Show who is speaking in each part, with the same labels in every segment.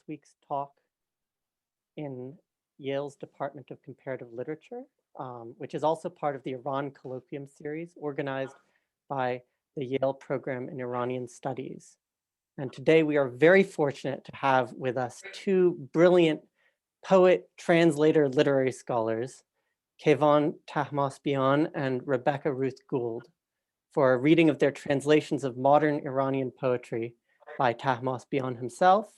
Speaker 1: week's talk in Yale's Department of Comparative Literature, which is also part of the Iran Colloquium series organized by the Yale Program in Iranian Studies. And today we are very fortunate to have with us two brilliant poet, translator, literary scholars, Kayvan Tahmosbian and Rebecca Ruth Gould, for a reading of their translations of modern Iranian poetry by Tahmosbian himself,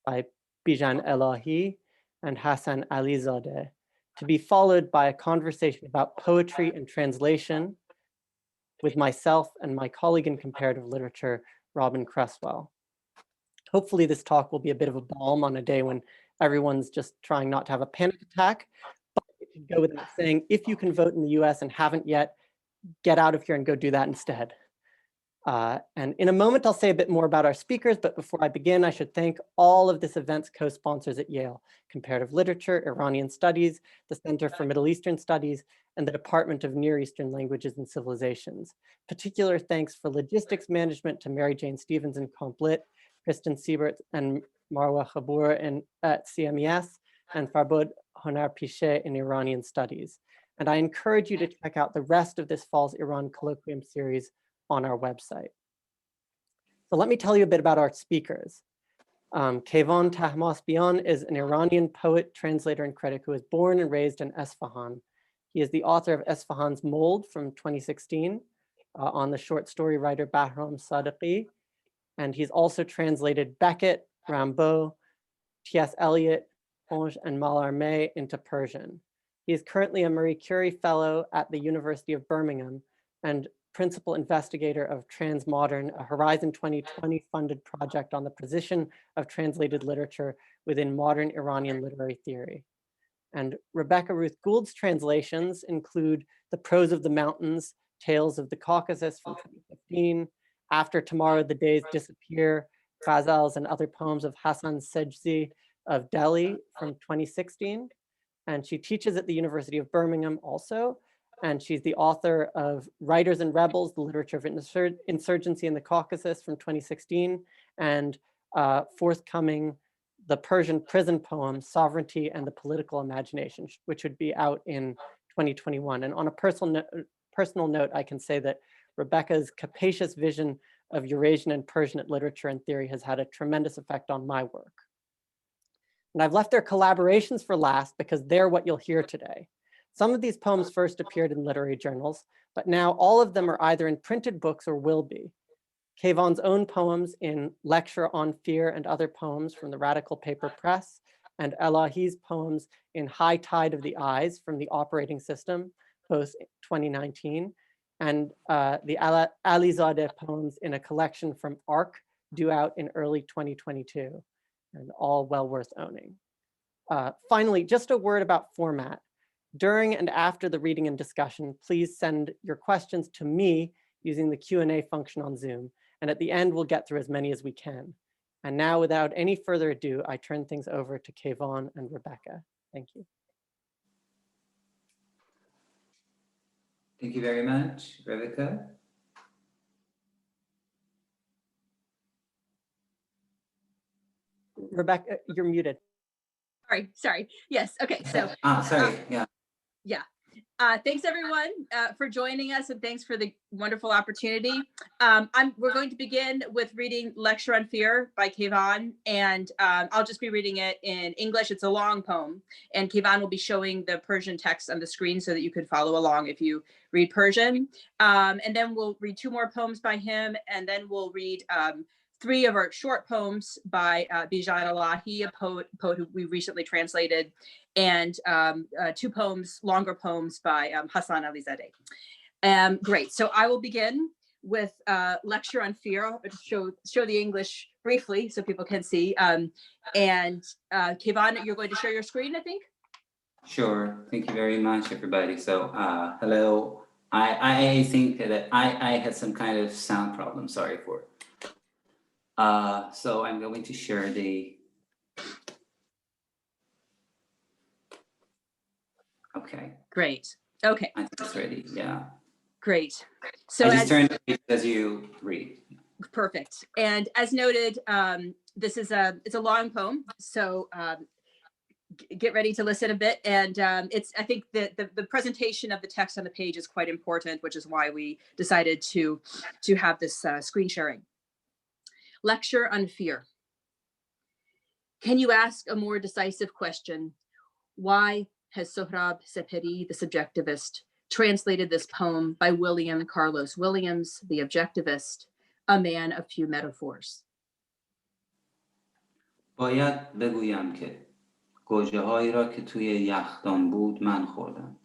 Speaker 1: by Bijan Illahi, and Hassan Alizadeh, to be followed by a conversation about poetry and translation with myself and my colleague in comparative literature, Robyn Creswell. Hopefully this talk will be a bit of a balm on a day when everyone's just trying not to have a panic attack, but it should go without saying, if you can vote in the US and haven't yet, get out of here and go do that instead. And in a moment, I'll say a bit more about our speakers, but before I begin, I should thank all of this event's co-sponsors at Yale: Comparative Literature, Iranian Studies, the Center for Middle Eastern Studies, and the Department of Near Eastern Languages and Civilizations. Particular thanks for logistics management to Mary Jane Stevens in Complit, Kristen Siebert and Marwa Khabour at CMES, and Farbod Honar Piche in Iranian Studies. And I encourage you to check out the rest of this fall's Iran Colloquium series on our website. So let me tell you a bit about our speakers. Kayvan Tahmosbian is an Iranian poet, translator, and critic who was born and raised in Esfahan. He is the author of Esfahan's Mold from 2016 on the short story writer Bahram Sadeghi. And he's also translated Beckett, Rimbaud, T.S. Eliot, Onge, and Mallarmé into Persian. He is currently a Marie Curie Fellow at the University of Birmingham and principal investigator of Transmodern, a Horizon 2020 funded project on the position of translated literature within modern Iranian literary theory. And Rebecca Ruth Gould's translations include The Prose of the Mountains, Tales of the Caucasus from 2015, After Tomorrow the Days Disappear, Ghazals and Other Poems of Hasan Sejzi of Delhi from 2016. And she teaches at the University of Birmingham also. And she's the author of Writers and Rebels, The Literature of Insurgency in the Caucasus from 2016, and forthcoming The Persian Prison Poem, Sovereignty and the Political Imagination, which would be out in 2021. And on a personal note, I can say that Rebecca's capacious vision of Eurasian and Persianate literature and theory has had a tremendous effect on my work. And I've left their collaborations for last because they're what you'll hear today. Some of these poems first appeared in literary journals, but now all of them are either in printed books or will be. Kayvan's own poems in Lecture on Fear and Other Poems from the Radical Paper Press, and Elahi's poems in High Tide of the Eyes from the Operating System, both 2019, and the Alizadeh poems in a collection from ARC, due out in early 2022, and all well worth owning. Finally, just a word about format. During and after the reading and discussion, please send your questions to me using the Q&A function on Zoom. And at the end, we'll get through as many as we can. And now, without any further ado, I turn things over to Kayvan and Rebecca. Thank you.
Speaker 2: Thank you very much, Rebecca.
Speaker 1: Rebecca, you're muted.
Speaker 3: Sorry. Yes, okay, so.
Speaker 2: Sorry, yeah.
Speaker 3: Yeah. Thanks everyone for joining us, and thanks for the wonderful opportunity. We're going to begin with reading Lecture on Fear by Kevon, and I'll just be reading it in English. It's a long poem, and Kevon will be showing the Persian text on the screen so that you can follow along if you read Persian. And then we'll read 2 more poems by him, and then we'll read 3 of our short poems by Bijan Illahi, a poet who we recently translated, and 2 poems, longer poems by Hassan Alizadeh. Great, so I will begin with Lecture on Fear. I'll show the English briefly so people can see. And Kevon, you're going to share your screen, I think?
Speaker 2: Sure, thank you very much, everybody. So hello, I think that I had some kind of sound problem, sorry for it. So I'm going to share the, okay.
Speaker 3: Great, okay.
Speaker 2: I think it's ready, yeah.
Speaker 3: Great. So
Speaker 2: I just turned it as you read.
Speaker 3: Perfect. And as noted, This is it's a long poem, so get ready to listen a bit. And I think the presentation of the text on the page is quite important, which is why we decided to have this screen sharing. Lecture on fear. Can you ask a more decisive question? Why has Sohrab Sepehri, the subjectivist, translated this poem by William Carlos Williams, the objectivist, a man of few metaphors?
Speaker 2: باید بگویم که گوجه هایی را که توی یخدان بود من خوردم.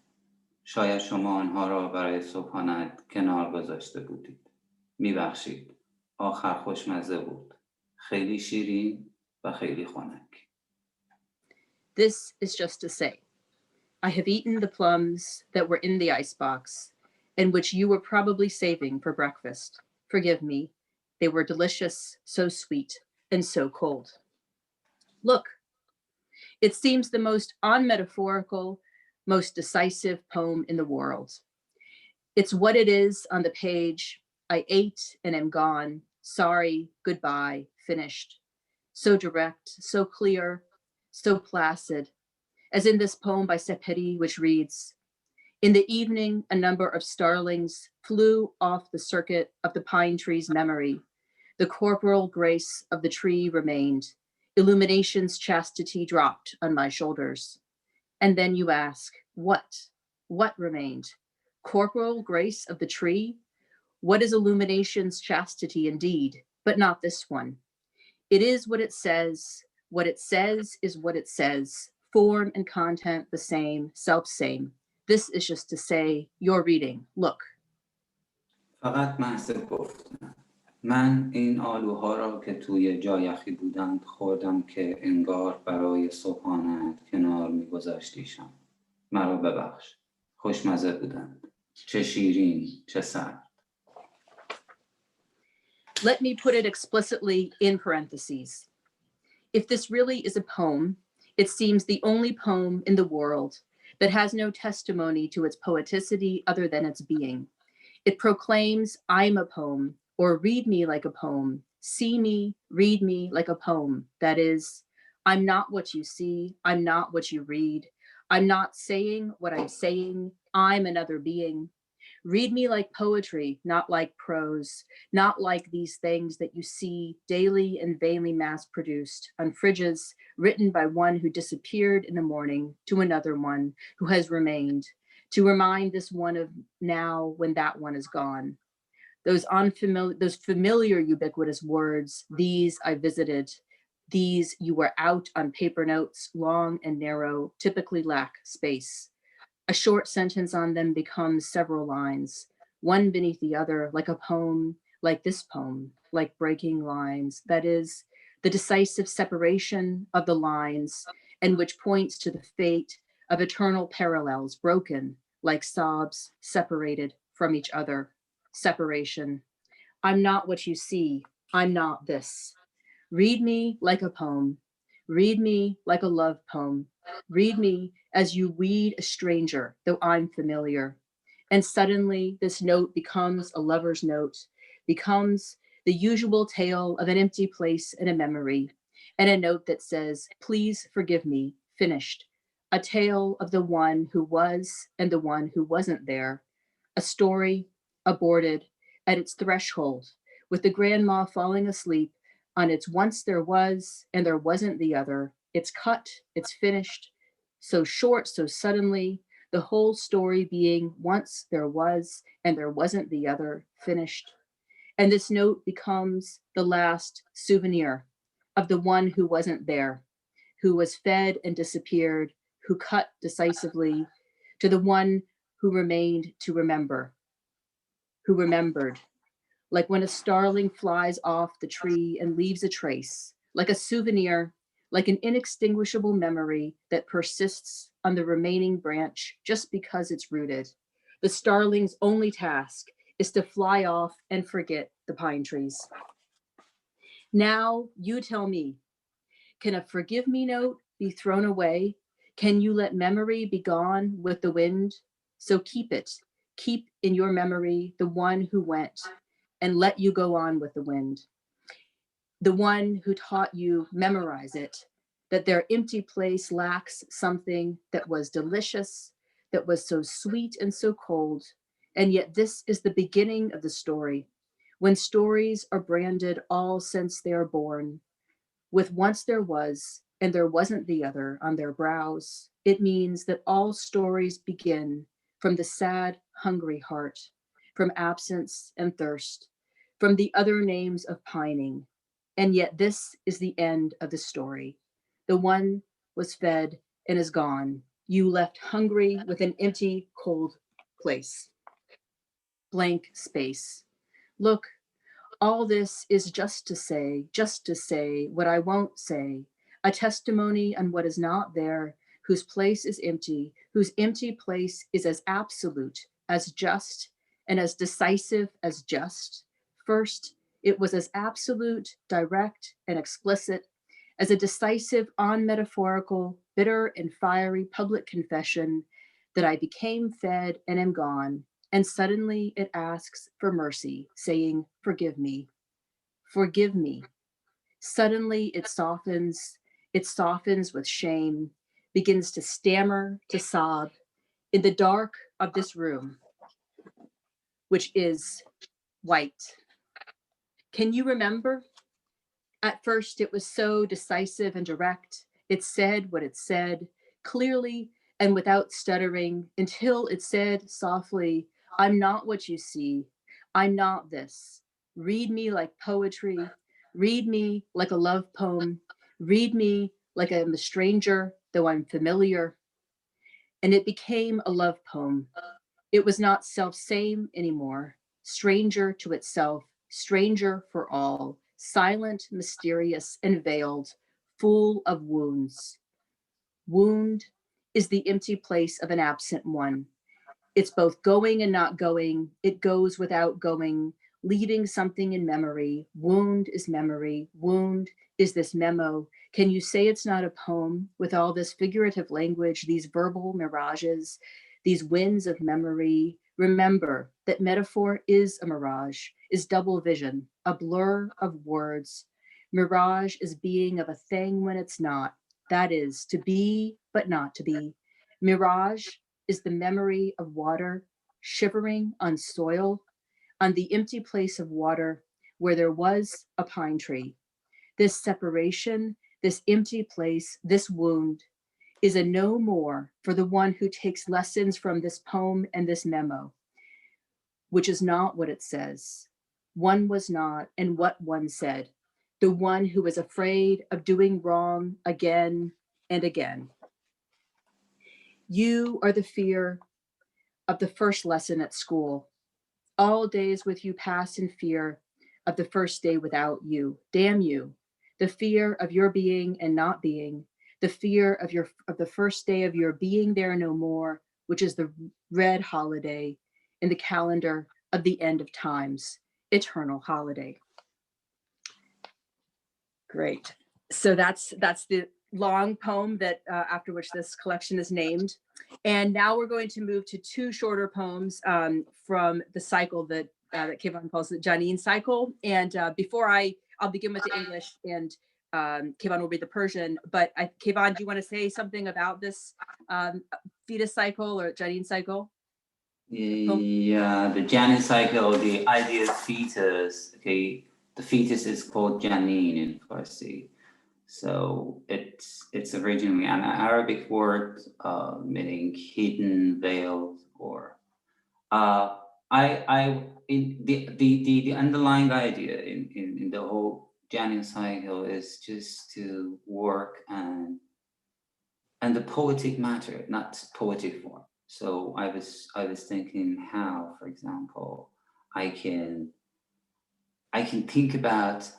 Speaker 2: شاید شما آنها را برای صبحانه کنار گذاشته بودید. میبخشید. آخر خوشمزه بود. خیلی شیرین و خیلی خنک.
Speaker 3: This is just to say, I have eaten the plums that were in the icebox and which you were probably saving for breakfast. Forgive me, they were delicious, so sweet, and so cold. Look, it seems the most unmetaphorical, most decisive poem in the world. It's what it is on the page. I ate and am gone. Sorry, goodbye, finished. So direct, so clear, so placid, as in this poem by Sepehri, which reads, in the evening, a number of starlings flew off the circuit of the pine tree's memory. The corporal grace of the tree remained. Illumination's chastity dropped on my shoulders. And then you ask, what? What remained? Corporal grace of the tree? What is illumination's chastity indeed, but not this one? It is what it says. What it says is what it says. Form and content the same, self-same. This is just to say, you're reading, look.
Speaker 2: فقط محض گفتم. من این آلوها را که توی جایخی بودند خوردم که انگار برای صبحانه کنار می‌گذاشتیشان. مرا ببخش. خوشمزه بودند. چه شیرین، چه سرد.
Speaker 3: Let me put it explicitly in parentheses. If this really is a poem, it seems the only poem in the world that has no testimony to its poeticity other than its being. It proclaims, I'm a poem, or read me like a poem, see me, read me like a poem. That is, I'm not what you see, I'm not what you read, I'm not saying what I'm saying, I'm another being. Read me like poetry, not like prose, not like these things that you see daily and vainly mass-produced on fridges, written by one who disappeared in the morning to another one who has remained, to remind this one of now when that one is gone. Those familiar ubiquitous words, these I visited, these you were out on paper notes, long and narrow, typically lack space. A short sentence on them becomes several lines, one beneath the other, like a poem, like this poem, like breaking lines. That is, the decisive separation of the lines, and which points to the fate of eternal parallels broken, like sobs separated from each other. Separation. I'm not what you see. I'm not this. Read me like a poem. Read me like a love poem. Read me as you read a stranger, though I'm familiar. And suddenly this note becomes a lover's note, becomes the usual tale of an empty place in a memory, and a note that says, please forgive me, finished. A tale of the one who was and the one who wasn't there. A story aborted at its threshold, with the grandma falling asleep on its once there was and there wasn't the other. It's cut, it's finished, so short, so suddenly, the whole story being once there was and there wasn't the other, finished. And this note becomes the last souvenir of the one who wasn't there, who was fed and disappeared, who cut decisively, to the one who remained to remember, who remembered, like when a starling flies off the tree and leaves a trace, like a souvenir, like an inextinguishable memory that persists on the remaining branch just because it's rooted. The starling's only task is to fly off and forget the pine trees. Now you tell me, can a forgive me note be thrown away? Can you let memory be gone with the wind? So keep it, keep in your memory the one who went, and let you go on with the wind. the one who taught you memorize it, that their empty place lacks something that was delicious, that was so sweet and so cold. And yet this is the beginning of the story, when stories are branded all since they are born, with once there was and there wasn't the other on their brows. It means that all stories begin from the sad, hungry heart, from absence and thirst, from the other names of pining. And yet this is the end of the story. The one was fed and is gone. You left hungry with an empty, cold place. Blank space. Look, all this is just to say what I won't say, a testimony on what is not there, whose place is empty, whose empty place is as absolute, as just, and as decisive as just. First, it was as absolute, direct, and explicit as a decisive, unmetaphorical, bitter, and fiery public confession that I became fed and am gone. And suddenly it asks for mercy, saying, forgive me, forgive me. Suddenly it softens with shame, begins to stammer, to sob in the dark of this room, which is white. Can you remember? At first it was so decisive and direct. It said what it said, clearly and without stuttering, until it said softly, I'm not what you see. I'm not this. Read me like poetry. Read me like a love poem. Read me like I'm a stranger, though I'm familiar. And it became a love poem. It was not self-same anymore, stranger to itself, stranger for all, silent, mysterious, and veiled, full of wounds. Wound is the empty place of an absent one. It's both going and not going. It goes without going, leaving something in memory. Wound is memory. Wound is this memo. Can you say it's not a poem with all this figurative language, these verbal mirages, these winds of memory? Remember that metaphor is a mirage, is double vision, a blur of words. Mirage is being of a thing when it's not. That is to be, but not to be. Mirage is the memory of water shivering on soil, on the empty place of water where there was a pine tree. This separation, this empty place, this wound is a no more for the one who takes lessons from this poem and this memo, which is not what it says. One was not, and what one said, the one who was afraid of doing wrong again and again. You are the fear of the first lesson at school. All days with you pass in fear of the first day without you. Damn you. The fear of your being and not being. The fear of the first day of your being there no more, which is the red holiday in the calendar of the end of times. Eternal holiday. Great. So that's the long poem that after which this collection is named. And now we're going to move to two shorter poems from the cycle that Kevon calls the Janine Cycle. And before I'll begin with the English, and Kevon will read the Persian. But Kevon, do you want to say something about this fetus cycle or Janine Cycle?
Speaker 2: Yeah, the Janine Cycle, the idea of fetus. Okay, the fetus is called Janine in Farsi. So it's originally an Arabic word meaning hidden, veiled, or the underlying idea in the whole Janine Cycle is just to work and the poetic matter, not poetic form. So I was thinking how, for example, I can think about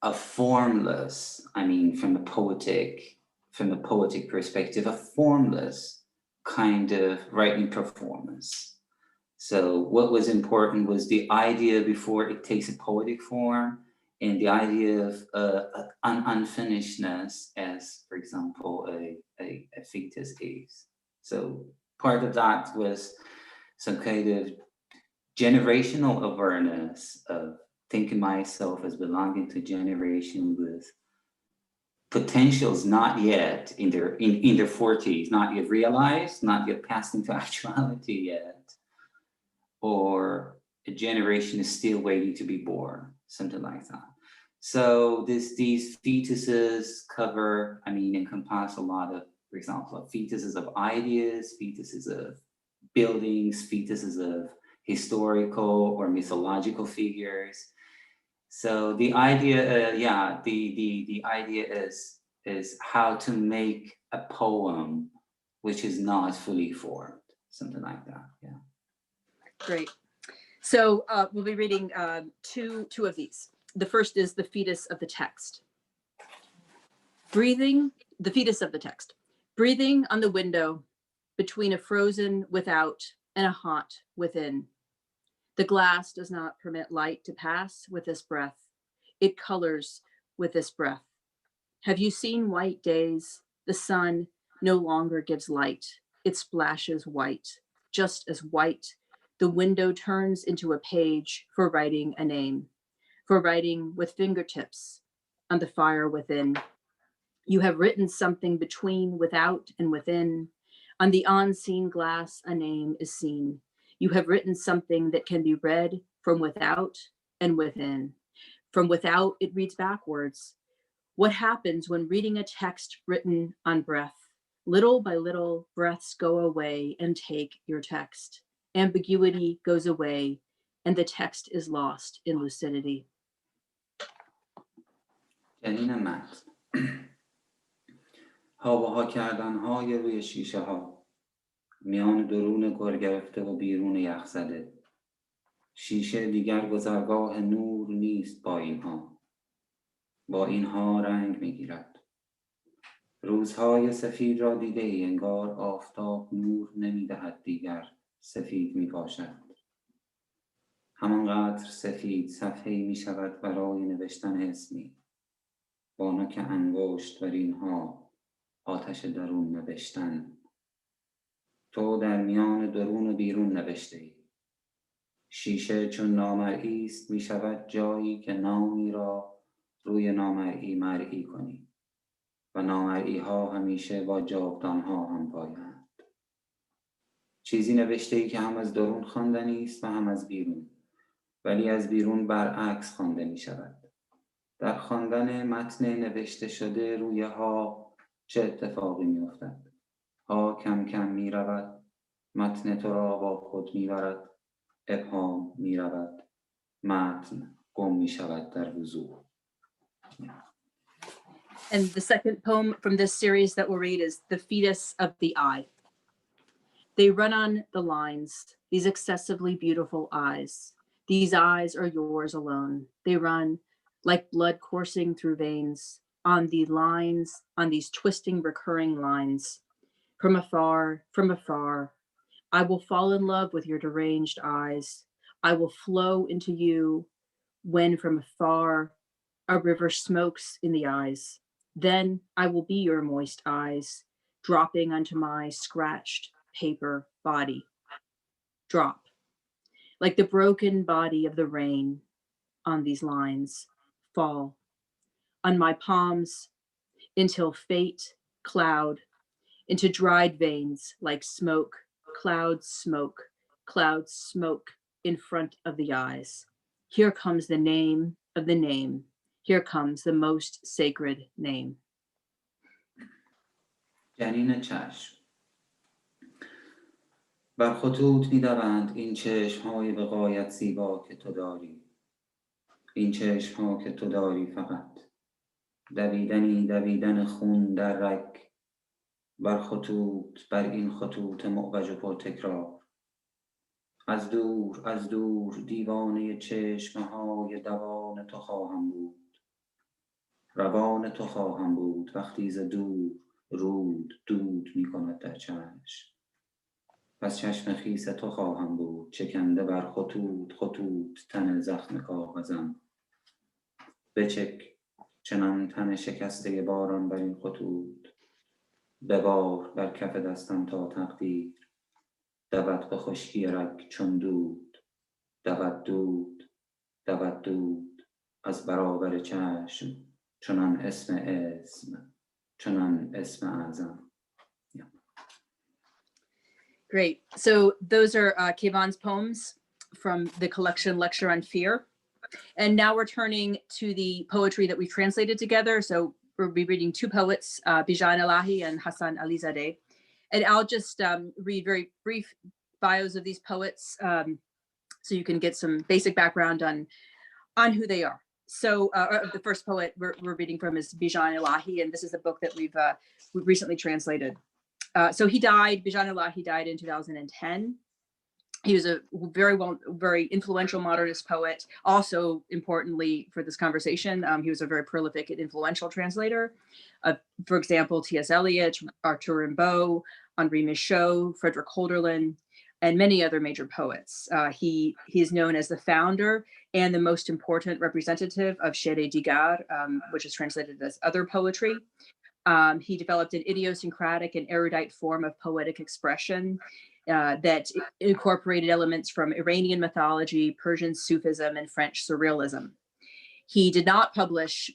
Speaker 2: a formless, I mean, from a poetic perspective, a formless kind of writing performance. So what was important was the idea before it takes a poetic form, and the idea of an unfinishedness as, for example, a fetus is. So part of that was some kind of generational awareness of think of myself as belonging to a generation with potentials not yet in their 40s, not yet realized, not yet passed into actuality yet, or a generation is still waiting to be born, something like that. So these fetuses encompass a lot of, for example, fetuses of ideas, fetuses of buildings, fetuses of historical or mythological figures. So the idea, the idea is how to make a poem which is not fully formed, something like that. Yeah. Great.
Speaker 3: So we'll be reading two of these. The first is the fetus of the text. The fetus of the text. Breathing on the window between a frozen without and a hot within. The glass does not permit light to pass with this breath. It colors with this breath. Have you seen white days? The sun no longer gives light. It splashes white, just as white. The window turns into a page for writing a name, for writing with fingertips on the fire within. You have written something between without and within. On the unseen glass, a name is seen. You have written something that can be read from without and within. From without, it reads backwards. What happens when reading a text written on breath? Little by little, breaths go away and take your text. Ambiguity goes away, and the text is lost in lucidity.
Speaker 2: جنین متن ها کردن‌های روی شیشه ها میان درون گر گرفته و بیرون یخزده شیشه دیگر گذرگاه نور نیست با اینها رنگ میگیرد روزهای سفید را دیده ای انگار آفتاب نور نمیدهد دیگر سفید میباشد همانقدر سفید صفحه‌ای میشود برای نوشتن اسمی با نوک انگشت بر اینها آتش درون نوشتن تو در میان درون و بیرون نوشته ای شیشه چون نامرئی است می شود جایی که نامی را روی نامرئی مرئی کنی و نامرئی ها همیشه با جاودان ها هم پایند چیزی نوشته ای که هم از درون خواندنی است و هم از بیرون ولی از بیرون برعکس خوانده می شود در خواندن متن نوشته شده روی ها چه اتفاقی می افتد ها کم کم می رود متن تو را با خود می برد ابهام می رود متن گم می شود در وضوح.
Speaker 3: And the second poem from this series that we'll read is The Fetus of the Eye. They run on the lines, these excessively beautiful eyes. These eyes are yours alone. They run like blood coursing through veins on the lines, on these twisting, recurring lines. From afar, I will fall in love with your deranged eyes. I will flow into you when from afar a river smokes in the eyes. Then I will be your moist eyes, dropping onto my scratched paper body. Drop, like the broken body of the rain on these lines, fall on my palms until fate cloud into dried veins like smoke, clouds smoke in front of the eyes. Here comes the name of the name. Here comes the most sacred name.
Speaker 2: جنین چشم بر خطوط می‌دوند این چشم‌های به غایت زیبا که تو داری این چشم‌ها که تو داری فقط دویدن خون در رگ بر خطوط بر این خطوط معوج و پرتکرار از دور دیوانه چشم‌های دوان تو خواهم بود روان تو خواهم بود وقتی ز دور دود می‌کند در چشم پس چشم خیس تو خواهم بود چکنده بر خطوط تن زخم کاغذم بچک چنان تن شکسته باران بر این خطوط ببار بر کف دستم تا تقدیر دود به خشکی رگ چون دود دود دود از برابر چشم چنان اسم اعظم.
Speaker 3: Great. So those are Kayvan's poems from the collection Lecture on Fear. And now we're turning to the poetry that we translated together. So we'll be reading two poets, Bijan Illahi and Hasan Alizadeh. And I'll just read very brief bios of these poets so you can get some basic background on who they are. So the first poet we're reading from is Bijan Illahi, and this is a book that we've recently translated. So Bijan Illahi died in 2010. He was a very influential modernist poet. Also, importantly for this conversation, he was a very prolific and influential translator. For example, T.S. Eliot, Arthur Rimbaud, Henri Michaud, Frederick Holderlin, and many other major poets. He is known as the founder and the most important representative of Shere Digar, which is translated as other poetry. He developed an idiosyncratic and erudite form of poetic expression that incorporated elements from Iranian mythology, Persian Sufism, and French Surrealism. He did not publish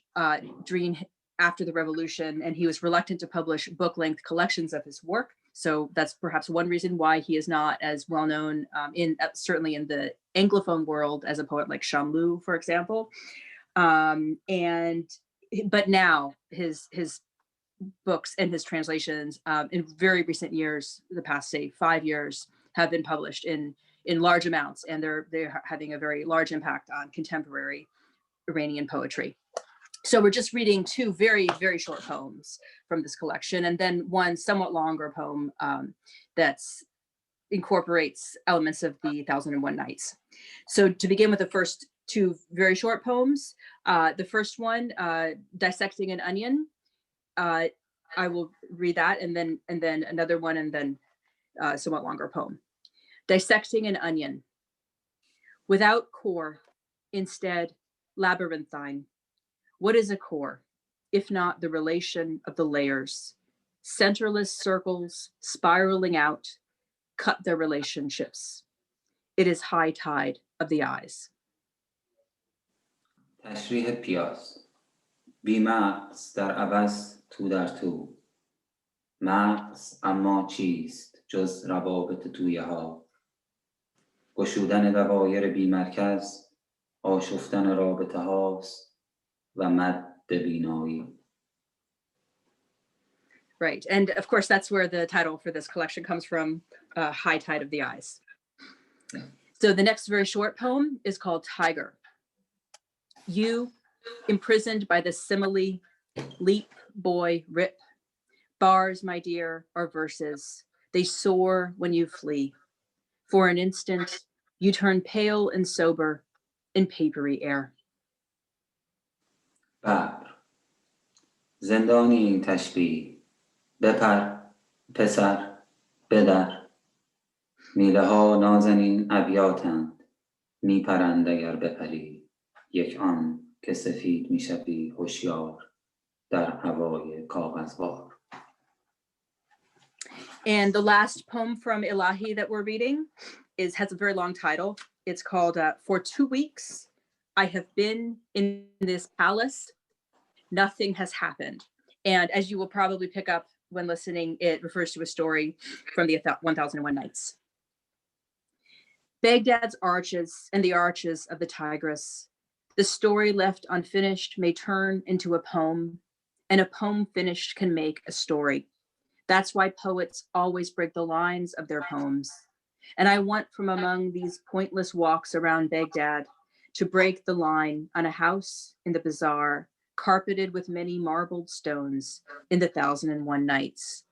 Speaker 3: during after the revolution, and he was reluctant to publish book-length collections of his work. So that's perhaps one reason why he is not as well known certainly in the Anglophone world as a poet like Shamlou, for example. But now his books and his translations in very recent years, the past say 5 years, have been published in large amounts, and they're having a very large impact on contemporary Iranian poetry. So we're just reading two very, very short poems from this collection, and then one somewhat longer poem that incorporates elements of the 1001 Nights. So to begin with the first two very short poems, the first one, Dissecting an Onion, I will read that, and then another one, and then a somewhat longer poem. Dissecting an Onion. Without core, instead labyrinthine. What is a core, if not the relation of the layers? Centerless circles spiraling out, cut their relationships. It is high tide of the eyes.
Speaker 2: تشریح پیاز. بی مغز در عوض تو در تو. مغز اما چیست جز روابط تویه ها. گشودن دوایر بی مرکز، آشفتن رابطه هاست و مد بینایی.
Speaker 3: Right, and of course that's where the title for this collection comes from, High Tide of the Eyes.
Speaker 2: Yeah.
Speaker 3: So the next very short poem is called Tiger. You, imprisoned by the simile, leap, boy, rip. Bars, my dear, are verses. They soar when you flee. For an instant, you turn pale and sober in papery air.
Speaker 2: ببر. زندانی این تشبیه. بپر، پسر، بدر. میله ها نازنین ابیاتند. میپرند اگر بپری. یک آن که سفید میشوی هوشیار در هوای کاغذبار.
Speaker 3: And the last poem from Elahi that we're reading has a very long title. It's called For 2 weeks, I have been in this palace. Nothing has happened. And as you will probably pick up when listening, it refers to a story from the 1001 Nights. Baghdad's arches and the arches of the Tigris. The story left unfinished may turn into a poem, and a poem finished can make a story. That's why poets always break the lines of their poems. And I want from among these pointless walks around Baghdad to break the line on a house in the bazaar, carpeted with many marbled stones in the 1001 Nights,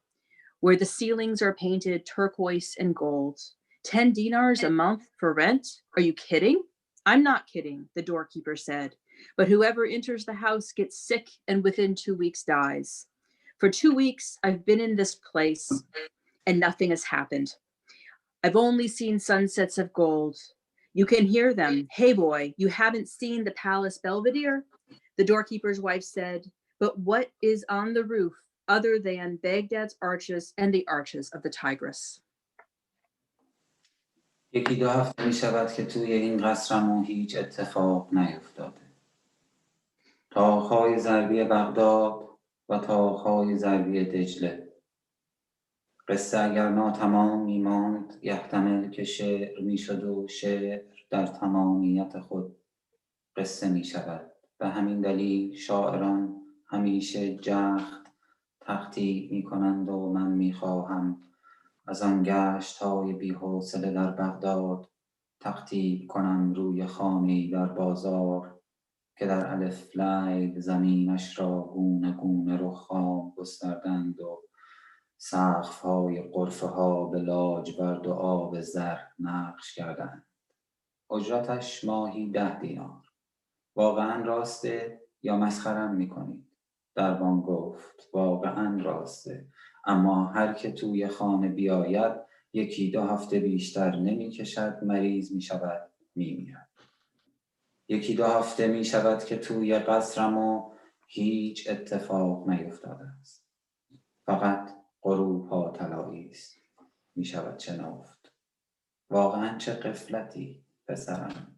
Speaker 3: where the ceilings are painted turquoise and gold. 10 dinars a month for rent? Are you kidding? I'm not kidding, the doorkeeper said. But whoever enters the house gets sick and within 2 weeks dies. For 2 weeks, I've been in this place and nothing has happened. I've only seen sunsets of gold. You can hear them. Hey boy, you haven't seen the palace belvedere? The doorkeeper's wife said, but what is on the roof other than Baghdad's arches and the arches of the Tigris?
Speaker 2: یکی دو هفته می شود که توی این قصرمون هیچ اتفاق نیفتاده. تاق‌های ضربی بغداد و تاق‌های ضربی دجله. قصه اگر ناتمام می ماند یحتمل که شعر می شد و شعر در تمامیت خود قصه می شود. به همین دلیل شاعران همیشه جخت تخطیع می کنند و من می خواهم از آن گشت های بی حوصله در بغداد تخطیب کنم روی خانه‌ای در بازار که در الف لیل زمینش را گونه گونه رخام گستردند و سقف‌های غرفه ها به لاجورد و آب زر نقش کردند. اجرتش ماهی 10 دینار. واقعا راسته یا مسخرم میکنید؟ دربان گفت واقعا راسته، اما هر که توی خانه بیاید یکی دو هفته بیشتر نمی کشد مریض می شود می میرد. یکی دو هفته می شود که توی قصرم و هیچ اتفاق نیفتاده است. فقط غروب ها طلایی است. می شود شنفت. واقعا چه غفلتی پسرم.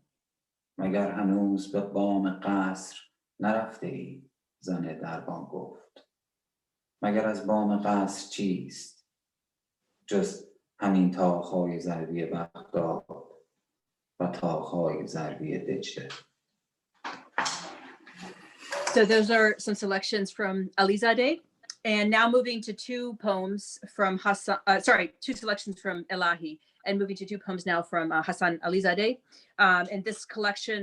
Speaker 2: مگر هنوز به بام قصر نرفته ای؟ زن دربان گفت. مگر از بام قصر چیست؟ جز همین تاق‌های ضربی بغداد و تاق‌های ضربی دجله.
Speaker 3: So those are some selections from Alizadeh, and now moving to two poems from Hassan, two selections from Elahi, and moving to two poems now from Hasan Alizadeh. In this collection,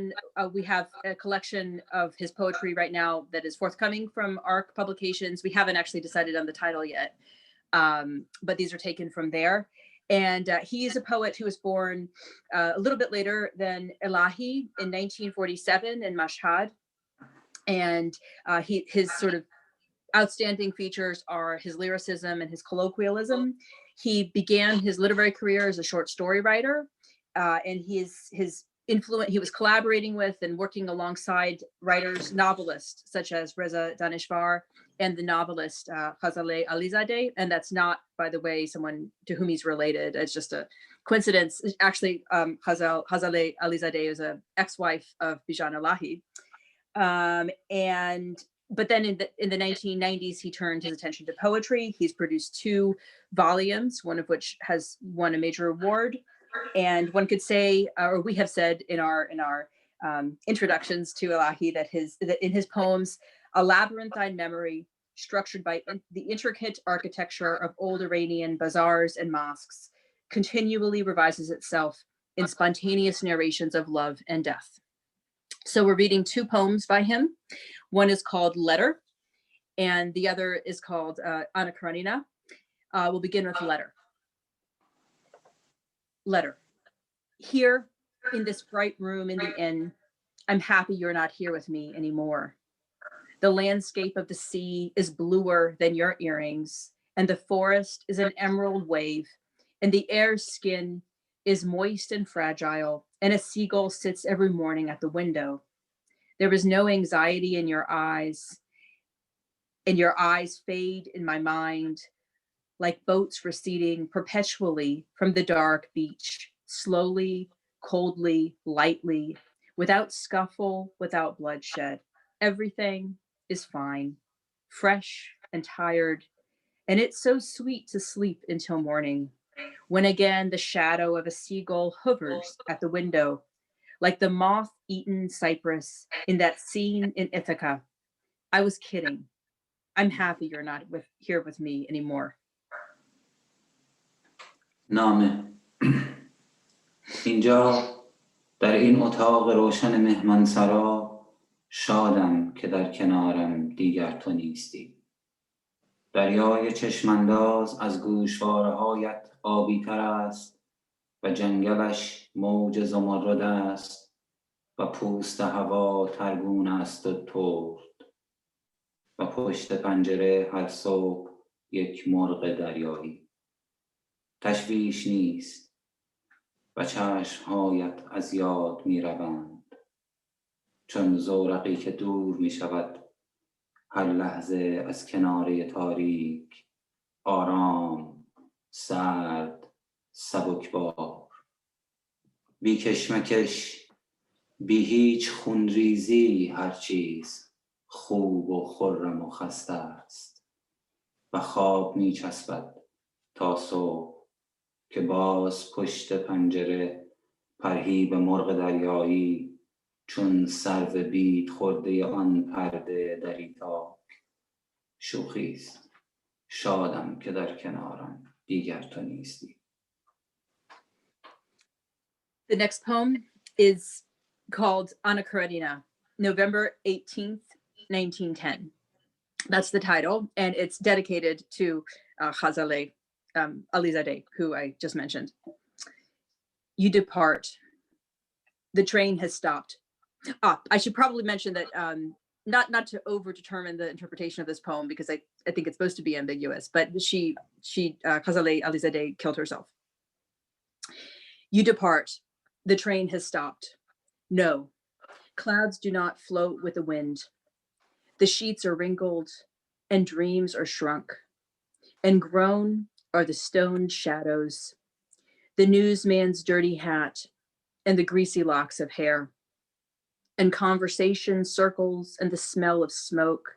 Speaker 3: we have a collection of his poetry right now that is forthcoming from ARC Publications. We haven't actually decided on the title yet, but these are taken from there. And he is a poet who was born a little bit later than Elahi in 1947 in Mashhad. And his sort of outstanding features are his lyricism and his colloquialism. He began his literary career as a short story writer, and his influence, he was collaborating with and working alongside writers, novelists such as Reza Danishvar and the novelist Ghazaleh Alizadeh. And that's not, by the way, someone to whom he's related. It's just a coincidence. Actually, Ghazaleh Alizadeh is an ex-wife of Bijan Illahi. But then in the 1990s, he turned his attention to poetry. He's produced 2 volumes, one of which has won a major award. And one could say, or we have said in our introductions to Elahi, that in his poems, a labyrinthine memory structured by the intricate architecture of old Iranian bazaars and mosques continually revises itself in spontaneous narrations of love and death. So we're reading 2 poems by him. One is called Letter, and the other is called Ana Karenina. We'll begin with Letter. Letter. Here in this bright room in the inn, I'm happy you're not here with me anymore. The landscape of the sea is bluer than your earrings, and the forest is an emerald wave, and the air's skin is moist and fragile, and a seagull sits every morning at the window. There is no anxiety in your eyes, and your eyes fade in my mind like boats receding perpetually from the dark beach, slowly, coldly, lightly, without scuffle, without bloodshed. Everything is fine, fresh and tired, and it's so sweet to sleep until morning, when again the shadow of a seagull hovers at the window, like the moth-eaten cypress in that scene in Ithaca. I was kidding. I'm happy you're not here with me anymore.
Speaker 2: نامه. اینجا در این اتاق روشن مهمانسرا شادم که در کنارم دیگر تو نیستی. دریای چشمانداز از گوشواره‌هایت آبی تر است و جنگلش موج زمرد است و پوست هوا ترگون است و ترد و پشت پنجره هر صبح یک مرغ دریایی. تشویش نیست و چشمهایت از یاد می روند چون زورقی که دور می شود هر لحظه از کناره تاریک، آرام، سرد، سبکبار. بی کشمکش، بی هیچ خونریزی هر چیز خوب و خرم و خسته است و خواب می چسبد تا صبح که باز پشت پنجره پرهیب مرغ دریایی چون سرو بید خورده آن پرده دری تاک شوخی است. شادم که در کنارم دیگر تو نیستی.
Speaker 3: The next poem is called Ana Karenina, November 18th, 1910. That's the title, and it's dedicated to Ghazaleh, Alizadeh, who I just mentioned. You depart. The train has stopped. I should probably mention that not to over-determine the interpretation of this poem, because I think it's supposed to be ambiguous, but Ghazaleh Alizadeh killed herself. You depart. The train has stopped. No, clouds do not float with the wind. The sheets are wrinkled and dreams are shrunk, and grown are the stoned shadows, the newsman's dirty hat and the greasy locks of hair, and conversation circles and the smell of smoke,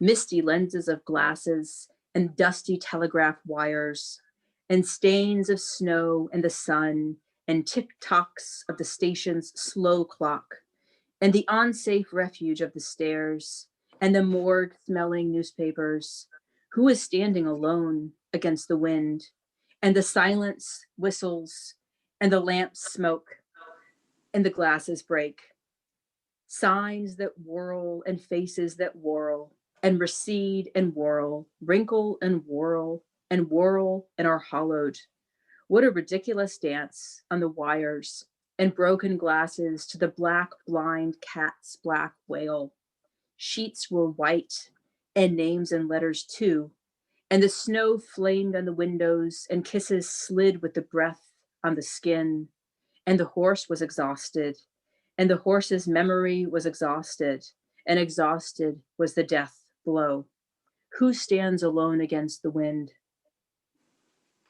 Speaker 3: misty lenses of glasses and dusty telegraph wires, and stains of snow and the sun, and tick-tocks of the station's slow clock, and the unsafe refuge of the stairs, and the morgue-smelling newspapers. Who is standing alone against the wind? And the silence whistles, and the lamps smoke, and the glasses break. Signs that whirl, and faces that whirl, and recede and whirl, wrinkle and whirl, and are hollowed. What a ridiculous dance on the wires and broken glasses to the black blind cat's black wail. Sheets were white and names and letters too, and the snow flamed on the windows and kisses slid with the breath on the skin, and the horse was exhausted, and the horse's memory was exhausted, and exhausted was the death blow. Who stands alone against the wind?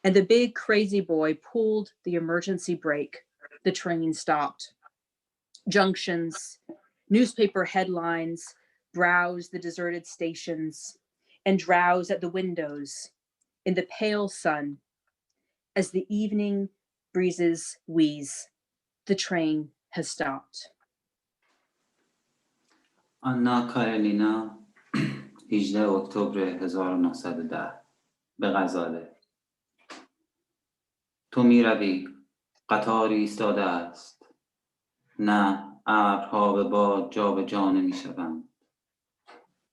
Speaker 3: And the big crazy boy pulled the emergency brake. The train stopped. Junctions, newspaper headlines browse the deserted stations and drowse at the windows in the pale sun as the evening breezes wheeze. The train has stopped.
Speaker 2: آنا کارنینا 18 اکتبر 1910 به غزاله. تو می روی، قطاری ایستاده است. نه، ابرها به باد جا به جا نمی شوند.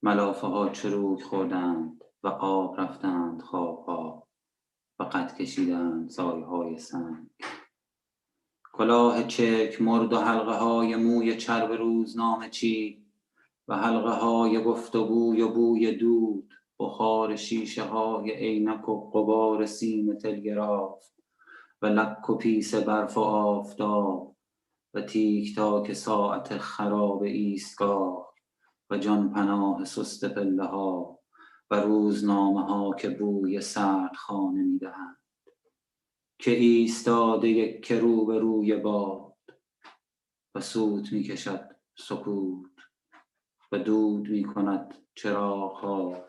Speaker 2: ملافه ها چروک خوردند و آب رفتند خوابها و قد کشیدند سایه های سنگ. کلاه چرک مرد و حلقه های موی چرب روزنامه چی و حلقه های گفتگوی و بوی دود، بخار شیشه های عینک و غبار سیم تلگراف و لک و پیس برف و آفتاب و تیک تاک ساعت خراب ایستگاه و جان پناه سست پله ها و روزنامه ها که بوی سرد خانه می دهند، که ایستاده یک کرو به روی باد و سوت می کشد سکوت و دود می کند چراغ ها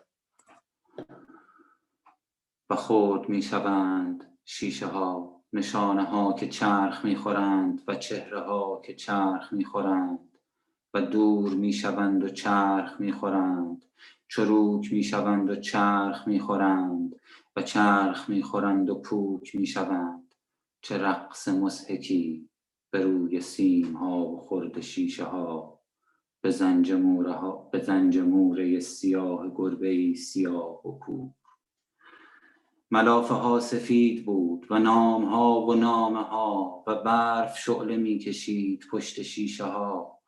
Speaker 2: و خرد می شوند شیشه ها، نشانه ها که چرخ می خورند و چهره ها که چرخ می خورند و دور می شوند و چرخ می خورند، چروک می شوند و چرخ می خورند و چرخ می خورند و پوک می شوند. چه رقص مضحکی به روی سیم ها و خرد شیشه ها، به زنج موره سیاه گربه‌ای سیاه و کور. ملافه ها سفید بود و نام ها و نامه ها و برف شعله می کشید پشت شیشه ها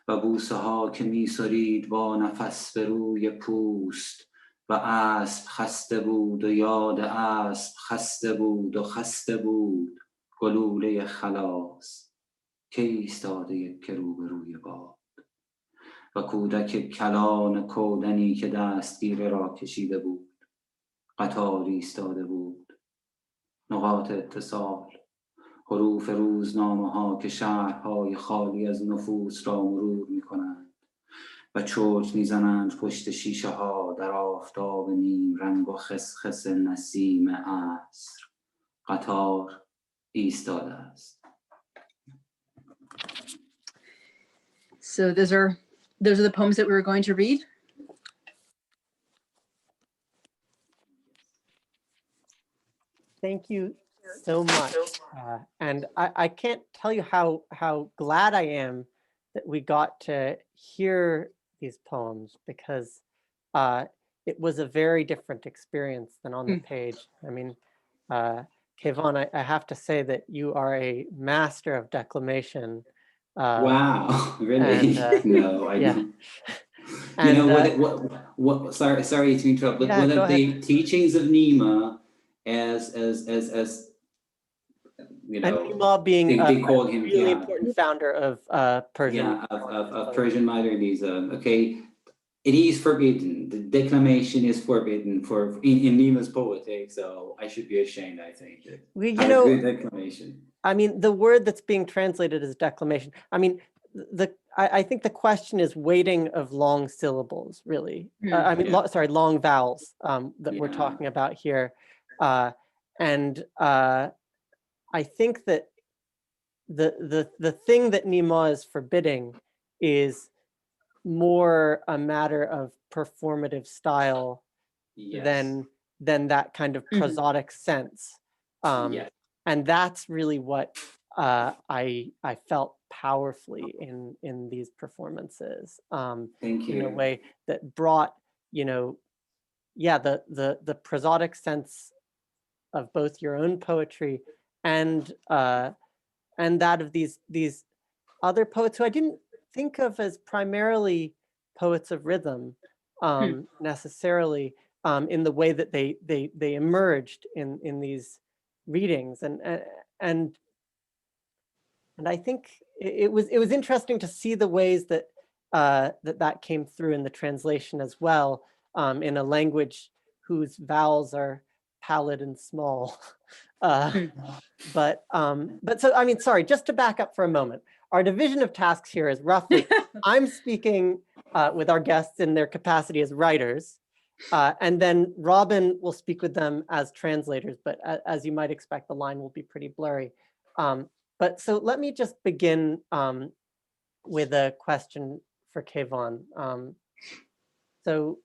Speaker 2: و بوسه ها که می سرید با نفس به روی پوست و اسب خسته بود و یاد اسب خسته بود و خسته بود گلوله خلاص که ایستاده یک کرو به روی باد و کودک کلان کودنی که دستگیره را کشیده بود. قطار ایستاده بود. نقاط اتصال، حروف روزنامه ها که شهرهای خالی از نفوس را مرور می کنند و چرت می زنند پشت شیشه ها در آفتاب نیم رنگ و خسخس نسیم عصر. قطار ایستاده است.
Speaker 3: So those are the poems that we were going to read.
Speaker 1: Thank you so much. And I can't tell you how glad I am that we got to hear these poems, because it was a very different experience than on the page. I mean, Kevon, I have to say that you are a master of declamation.
Speaker 2: Wow, really?
Speaker 1: And,
Speaker 2: no, I
Speaker 1: yeah.
Speaker 2: don't.
Speaker 1: And,
Speaker 2: you know, what, sorry to interrupt, but
Speaker 1: yeah,
Speaker 2: one of the
Speaker 1: ahead.
Speaker 2: teachings of Nima as you know,
Speaker 1: and Nima being
Speaker 2: they call him,
Speaker 1: really important founder of Persian.
Speaker 2: Yeah, of Persian modernism. Okay, it is forbidden. The declamation is forbidden in Nima's poetic, so I should be ashamed, I think.
Speaker 1: You know,
Speaker 2: good declamation.
Speaker 1: I mean, the word that's being translated as declamation, I mean, I think the question is weighting of long syllables, really. I mean, long vowels that we're talking about here. And I think that the thing that Nima is forbidding is more a matter of performative style than that kind of prosodic sense. And that's really what I felt powerfully in these performances.
Speaker 2: Thank you.
Speaker 1: In a way that brought, you know, the prosodic sense of both your own poetry and that of these other poets who I didn't think of as primarily poets of rhythm necessarily, in the way that they emerged in these readings, and I think it was interesting to see the ways that that came through in the translation as well, in a language whose vowels are pallid and small. But so, I mean, sorry, just to back up for a moment, our division of tasks here is roughly, I'm speaking with our guests in their capacity as writers, and then Robyn will speak with them as translators, but as you might expect, the line will be pretty blurry. But so let me just begin with a question for Kayvan. So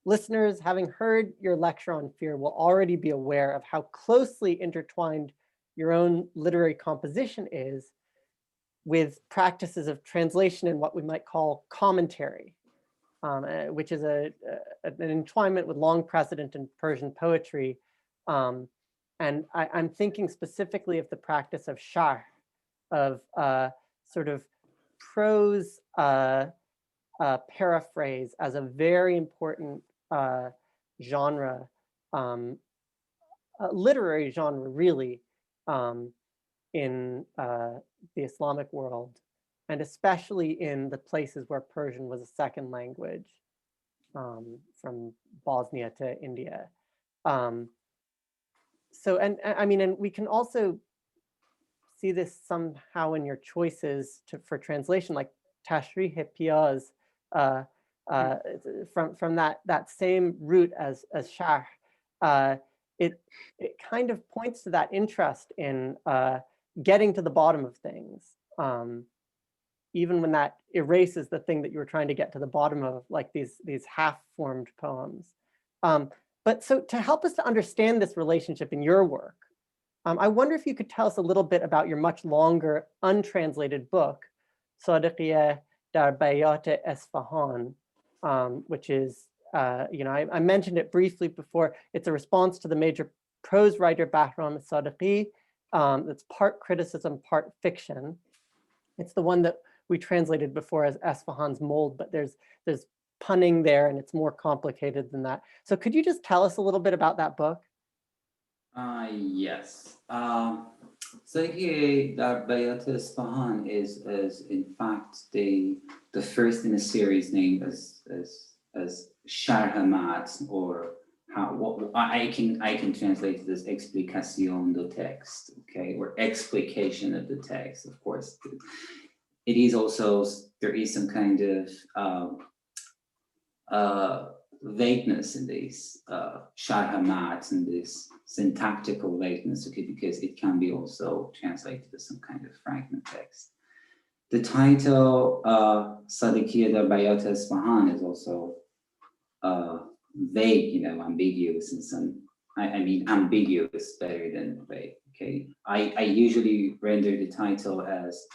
Speaker 1: listeners, having heard your lecture on fear, will already be aware of how closely intertwined your own literary composition is with practices of translation and what we might call commentary, which is an entwinement with long precedent in Persian poetry. And I'm thinking specifically of the practice of sharh, of sort of prose paraphrase as a very important genre, literary genre, really, in the Islamic world, and especially in the places where Persian was a second language, from Bosnia to India. So, and I mean, and we can also see this somehow in your choices for translation, like Tashrih Piyaz, from that same root as sharh. It kind of points to that interest in getting to the bottom of things, even when that erases the thing that you were trying to get to the bottom of, like these half-formed poems. But so to help us to understand this relationship in your work, I wonder if you could tell us a little bit about your much longer untranslated book, Sadeghiye dar Bayat Esfahan, which is, you know, I mentioned it briefly before. It's a response to the major prose writer Bahram Sadeghi. It's part criticism, part fiction. It's the one that we translated before as Esfahan's mold, but there's punning there, and it's more complicated than that. So could you just tell us a little bit about that book?
Speaker 2: Yes. Sadeghiye dar Bayat Esfahan is in fact the first in a series named as Sharh Mat, or what I can translate it as explicación do texto. okay, or explication of the text. Of course, it is also, there is some kind of vagueness in this sharhamat, and this syntactical vagueness, okay, because it can be also translated as some kind of fragment text. The title Sadiqiya dar Bayat Isfahan is also vague, you know, ambiguous in some, I mean ambiguous better than vague, okay. I usually render the title as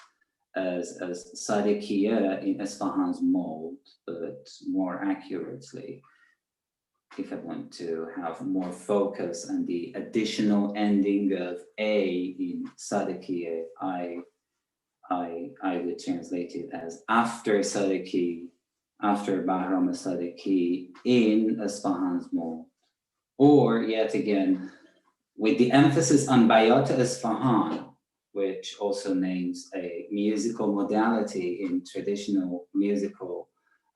Speaker 2: Sadiqiya in Isfahan's mold, but more accurately, if I want to have more focus on the additional ending of A in Sadiqiya, I would translate it as after Sadiqi, after Bahram Sadiqi in Isfahan's mold. Or yet again, with the emphasis on Bayat Isfahan, which also names a musical modality in traditional musical,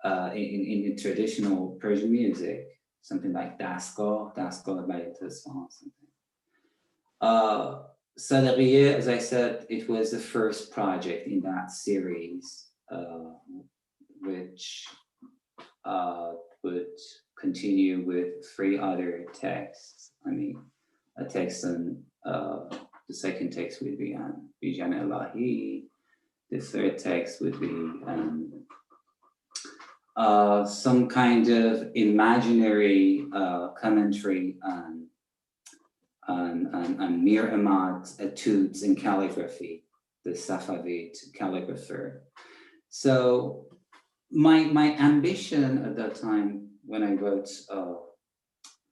Speaker 2: in traditional Persian music, something like Dasko Bayat Isfahan, something. Sadiqiya, as I said, it was the first project in that series, which would continue with 3 other texts. I mean, a text on, the second text would be on Bijan Illahi. The third text would be some kind of imaginary commentary on Mir Ahmad's etudes in calligraphy, the Safavid calligrapher. So my ambition at that time when I wrote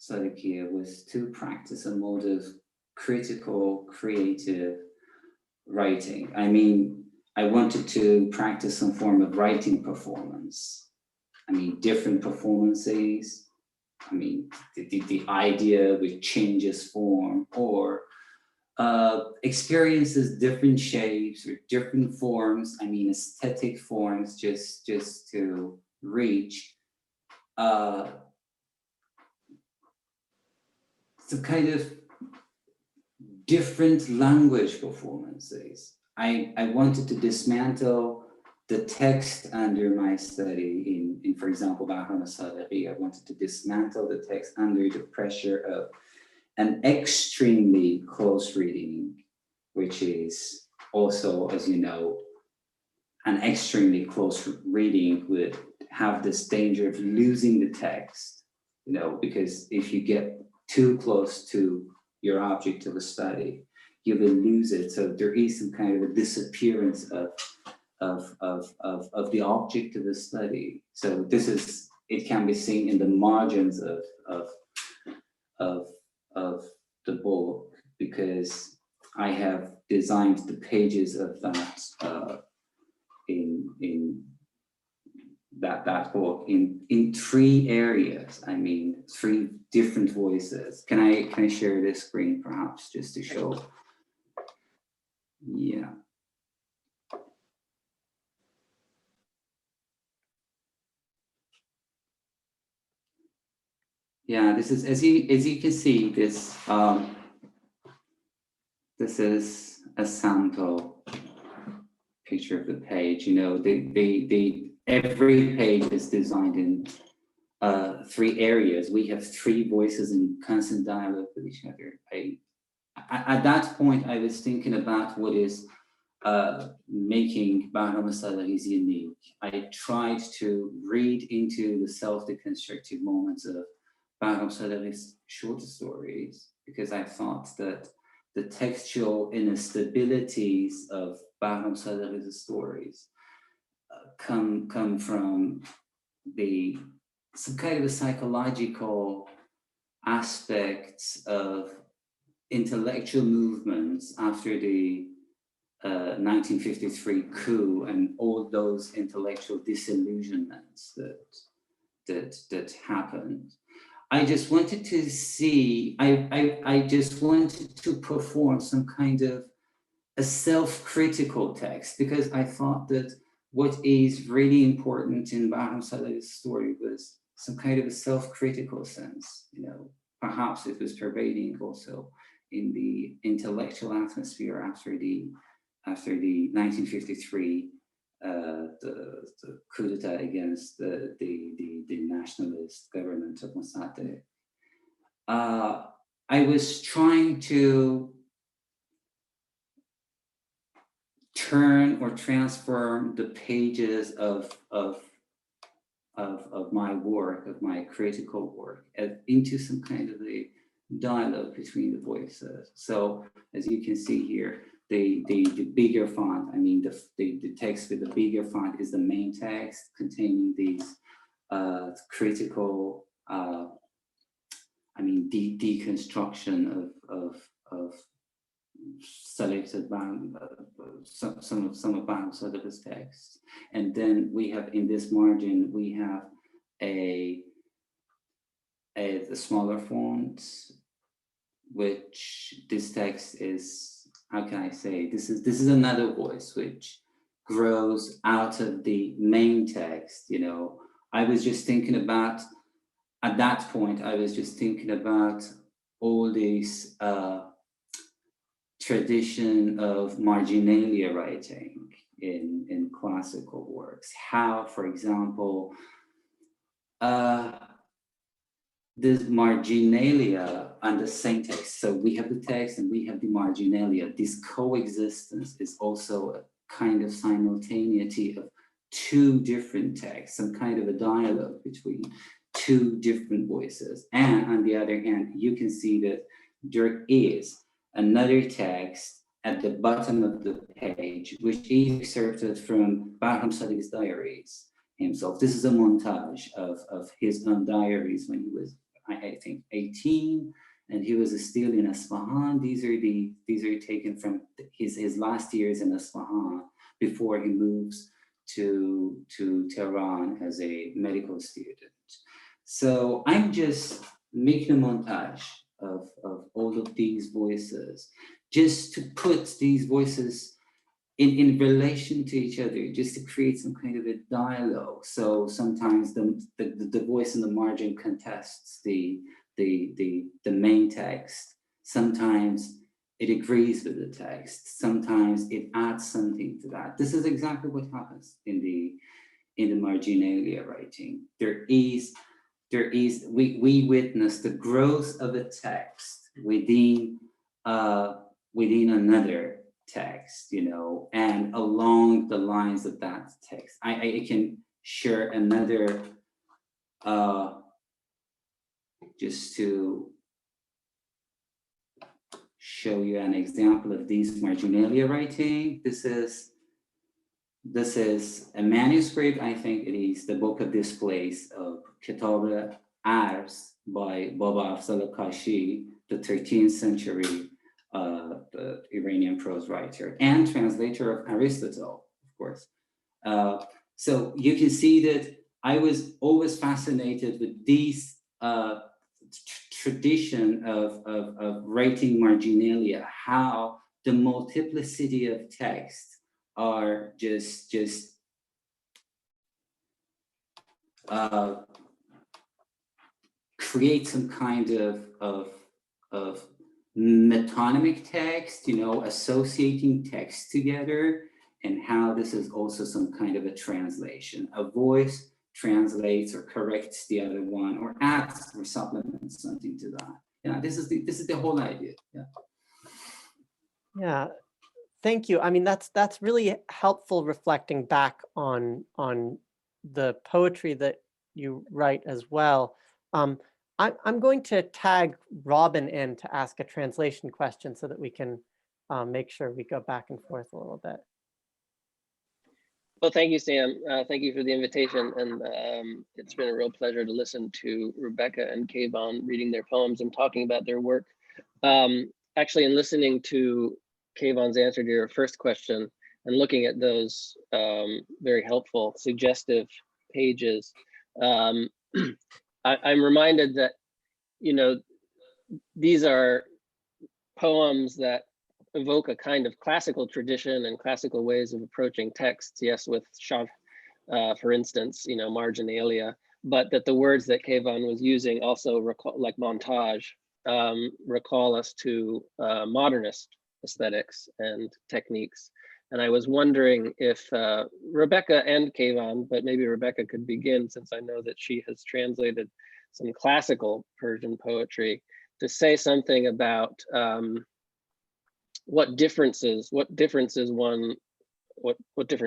Speaker 2: Sadiqiya was to practice a mode of critical, creative writing. I mean, I wanted to practice some form of writing performance. I mean, different performances. I mean, the idea which changes form, or experiences different shapes or different forms. I mean, aesthetic forms, just to reach some kind of different language performances. I wanted to dismantle the text under my study in for example, Bahram Sadiqi. I wanted to dismantle the text under the pressure of an extremely close reading, which is also, as you know, an extremely close reading would have this danger of losing the text, you know, because if you get too close to your object of the study, you will lose it. So there is some kind of a disappearance of the object of the study. So this is, it can be seen in the margins of the book, because I have designed the pages of that in that book in 3 areas. I mean, 3 different voices. Can I share this screen perhaps just to show? Yeah. Yeah, this is, as you can see, this this is a sample picture of the page. You know, every page is designed in 3 areas. We have 3 voices in constant dialogue with each other. At that point, I was thinking about what is making Bahram Sadiqi's unique. I tried to read into the self-deconstructive moments of Bahram Sadiqi's short stories, because I thought that the textual instabilities of Bahram Sadiqi's stories come from some kind of a psychological aspects of intellectual movements after the 1953 coup and all those intellectual disillusionments that happened. I just wanted to see, I just wanted to perform some kind of a self-critical text, because I thought that what is really important in Bahram Sadiqi's story was some kind of a self-critical sense, you know. Perhaps it was pervading also intellectual atmosphere after the 1953 the coup d'etat against the nationalist government of Zadeh. I was trying to turn or transform the pages of my work, of my critical work, into some kind of a dialogue between the voices. So as you can see here, the bigger font, I mean the text with the bigger font is the main text containing these critical, deconstruction of selected some of Tahmosbian's texts. And then we have in this margin, we have a smaller font, which this text is, how can I say, this is another voice which grows out of the main text. You know, I was just thinking about, at that point, I was just thinking about all these tradition of marginalia writing in classical works. How, for example, this marginalia and the same text. So we have the text and we have the marginalia. This coexistence is also a kind of simultaneity of two different texts, some kind of a dialogue between two different voices. And on the other hand, you can see that there is another text at the bottom of the page, which is excerpted from Bahram Sadiq's diaries himself. This is a montage of his own diaries when he was, I think, 18, and he was still in Isfahan. These are taken from his last years in Isfahan before he moves to Tehran as a medical student. So I'm just making a montage of all of these voices, just to put these voices in relation to each other, just to create some kind of a dialogue. So sometimes the voice in the margin contests the main text. Sometimes it agrees with the text. Sometimes it adds something to that. This is exactly what happens in the marginalia writing. We witness the growth of a text within another text, you know, and along the lines of that text. I can share another, just to show you an example of these marginalia writing. This is a manuscript. I think it is the Book of Displays of Kitab Ars by Baba Afzal Kashi, the 13th century the Iranian prose writer and translator of Aristotle, of course. So you can see that I was always fascinated with this tradition of writing marginalia, how the multiplicity of texts are just create some kind of metonymic text, you know, associating text together, and how this is also some kind of a translation. A voice translates or corrects the other one, or adds or supplements something to that. Yeah, this is the whole idea. Yeah.
Speaker 1: Yeah. Thank you. I mean, that's really helpful, reflecting back on the poetry that you write as well. I'm going to tag Robyn in to ask a translation question so that we can make sure we go back and forth a little bit.
Speaker 4: Well, thank you, Sam. Thank you for the invitation. And it's been a real pleasure to listen to Rebecca and Kayvan reading their poems and talking about their work. Actually, in listening to Kayvan's answer to your first question and looking at those very helpful, suggestive pages, I'm reminded that, you know, these are poems that evoke a kind of classical tradition and classical ways of approaching texts. Yes, with Shaf, for instance, you know, marginalia, but that the words that Kevon was using also recall, like montage, recall us to modernist aesthetics and techniques. And I was wondering if Rebecca and Kayvan, but maybe Rebecca could begin, since I know that she has translated some classical Persian poetry, to say something about what different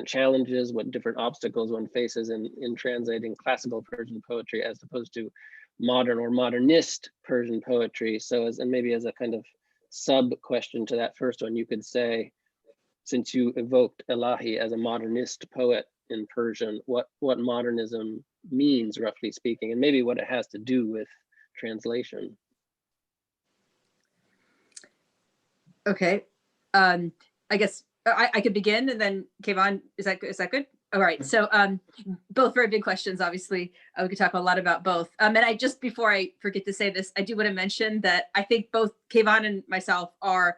Speaker 4: challenges, what different obstacles one faces in translating classical Persian poetry as opposed to modern or modernist Persian poetry. So and maybe as a kind of sub question to that first one, you could say, since you evoked Elahi as a modernist poet in Persian, what modernism means, roughly speaking, and maybe what it has to do with translation.
Speaker 3: Okay, I guess I could begin, and then Kevon, is that good? All right. So both very big questions, obviously. We could talk a lot about both. And I just, before I forget to say this, I do want to mention that I think both Kayvan and myself are,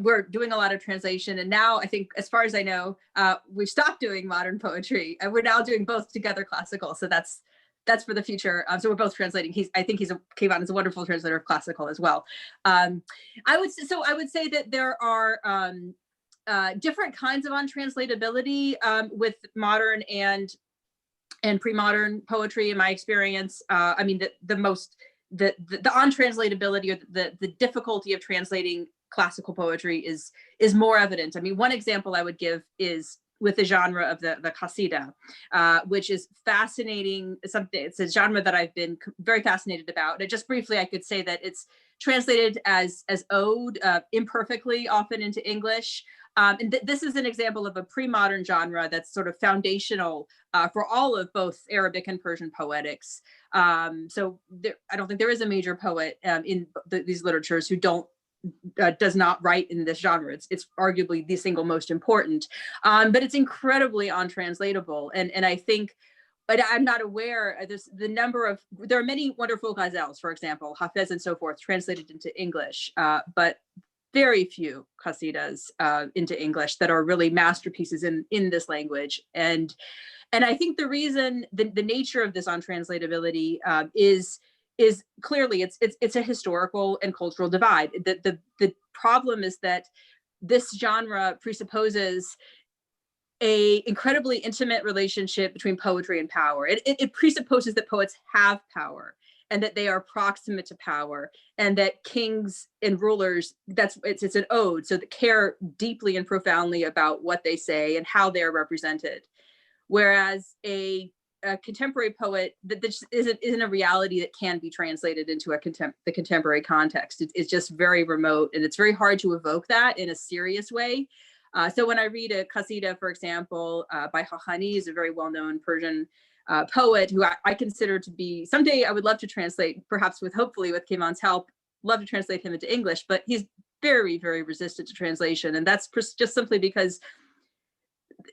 Speaker 3: we're doing a lot of translation. And now I think, as far as I know, we've stopped doing modern poetry, and we're now doing both together classical. So that's for the future. So we're both translating. I think Kayvan is a wonderful translator of classical as well. I would say that there are different kinds of untranslatability with modern and pre-modern poetry, in my experience. I mean, the untranslatability, or the difficulty of translating classical poetry is more evident. I mean, one example I would give is with the genre of the qasida, which is fascinating. It's a genre that I've been very fascinated about. And just briefly, I could say that it's translated as ode imperfectly, often into English. And this is an example of a pre-modern genre that's sort of foundational for all of both Arabic and Persian poetics. So I don't think there is a major poet in these literatures who does not write in this genre. It's arguably the single most important, but it's incredibly untranslatable. And I think, but I'm not aware, there are many wonderful ghazals, for example, Hafez and so forth, translated into English, but very few qasidas into English that are really masterpieces in this language. And I think the reason, the nature of this untranslatability is clearly it's a historical and cultural divide. The problem is that this genre presupposes a incredibly intimate relationship between poetry and power. It presupposes that poets have power, and that they are proximate to power, and that kings and rulers, it's an ode, so they care deeply and profoundly about what they say and how they're represented. Whereas a contemporary poet, that isn't a reality that can be translated into the contemporary context. It's just very remote, and it's very hard to evoke that in a serious way. So when I read a qasida, for example, by Hasan, is a very well-known Persian poet who I consider to be, someday I would love to translate, perhaps hopefully with Kayvan's help, love to translate him into English, but he's very, very resistant to translation. And that's just simply because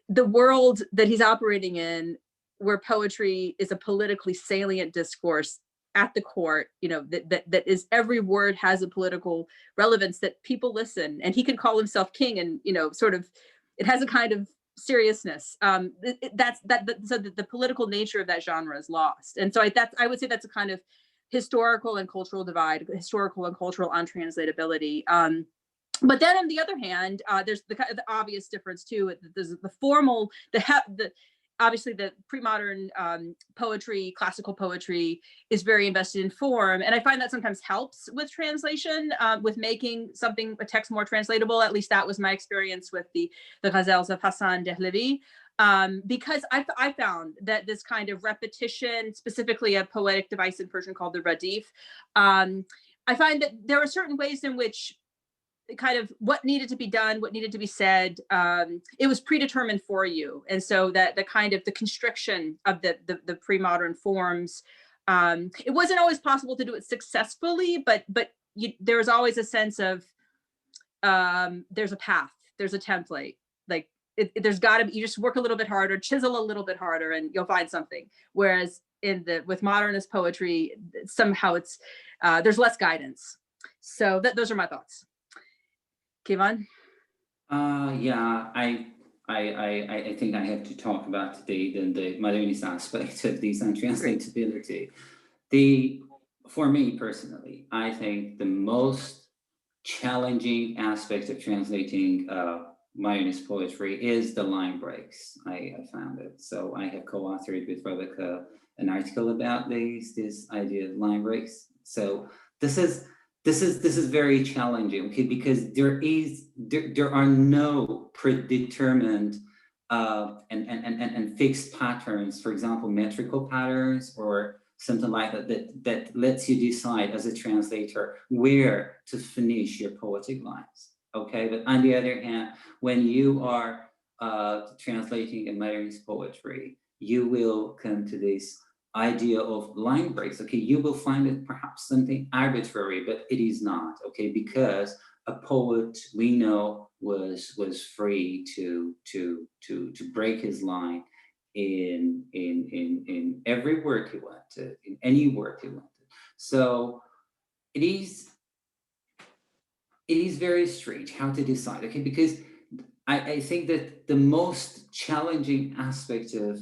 Speaker 3: the world that he's operating in, where poetry is a politically salient discourse at the court, that is, every word has a political relevance, that people listen, and he can call himself king, and sort of, it has a kind of seriousness. So the political nature of that genre is lost. And so I would say that's a kind of historical and cultural divide, historical and cultural untranslatability. But then on the other hand, there's the obvious difference too. There's the formal, obviously the pre-modern poetry, classical poetry, is very invested in form. And I find that sometimes helps with translation, with making a text more translatable. At least that was my experience with the ghazals of Hasan Dehlavi. Because I found that this kind of repetition, specifically a poetic device in Persian called the radif, I find that there are certain ways in which kind of what needed to be done, what needed to be said, it was predetermined for you. And so that the kind of the constriction of the pre-modern forms, it wasn't always possible to do it successfully, but there was always a sense of there's a path, there's a template, like there's got to be, you just work a little bit harder, chisel a little bit harder, and you'll find something. Whereas with modernist poetry, somehow there's less guidance. So those are my thoughts. Kevon?
Speaker 2: Yeah, I think I have to talk about the modernist aspect of this untranslatability. for me personally, I think the most challenging aspect of translating modernist poetry is the line breaks. I found it. So I have co-authored with Rebecca an article about this idea of line breaks. So this is very challenging, okay, because there are no predetermined and fixed patterns, for example, metrical patterns or something like that lets you decide as a translator where to finish your poetic lines. Okay, but on the other hand, when you are translating a modernist poetry, you will come to this idea of line breaks. Okay, you will find it perhaps something arbitrary, but it is not. Okay, because a poet we know was free to break his line in every work he wanted, in any work he wanted. So it is very strange how to decide, okay, because I think that the most challenging aspect of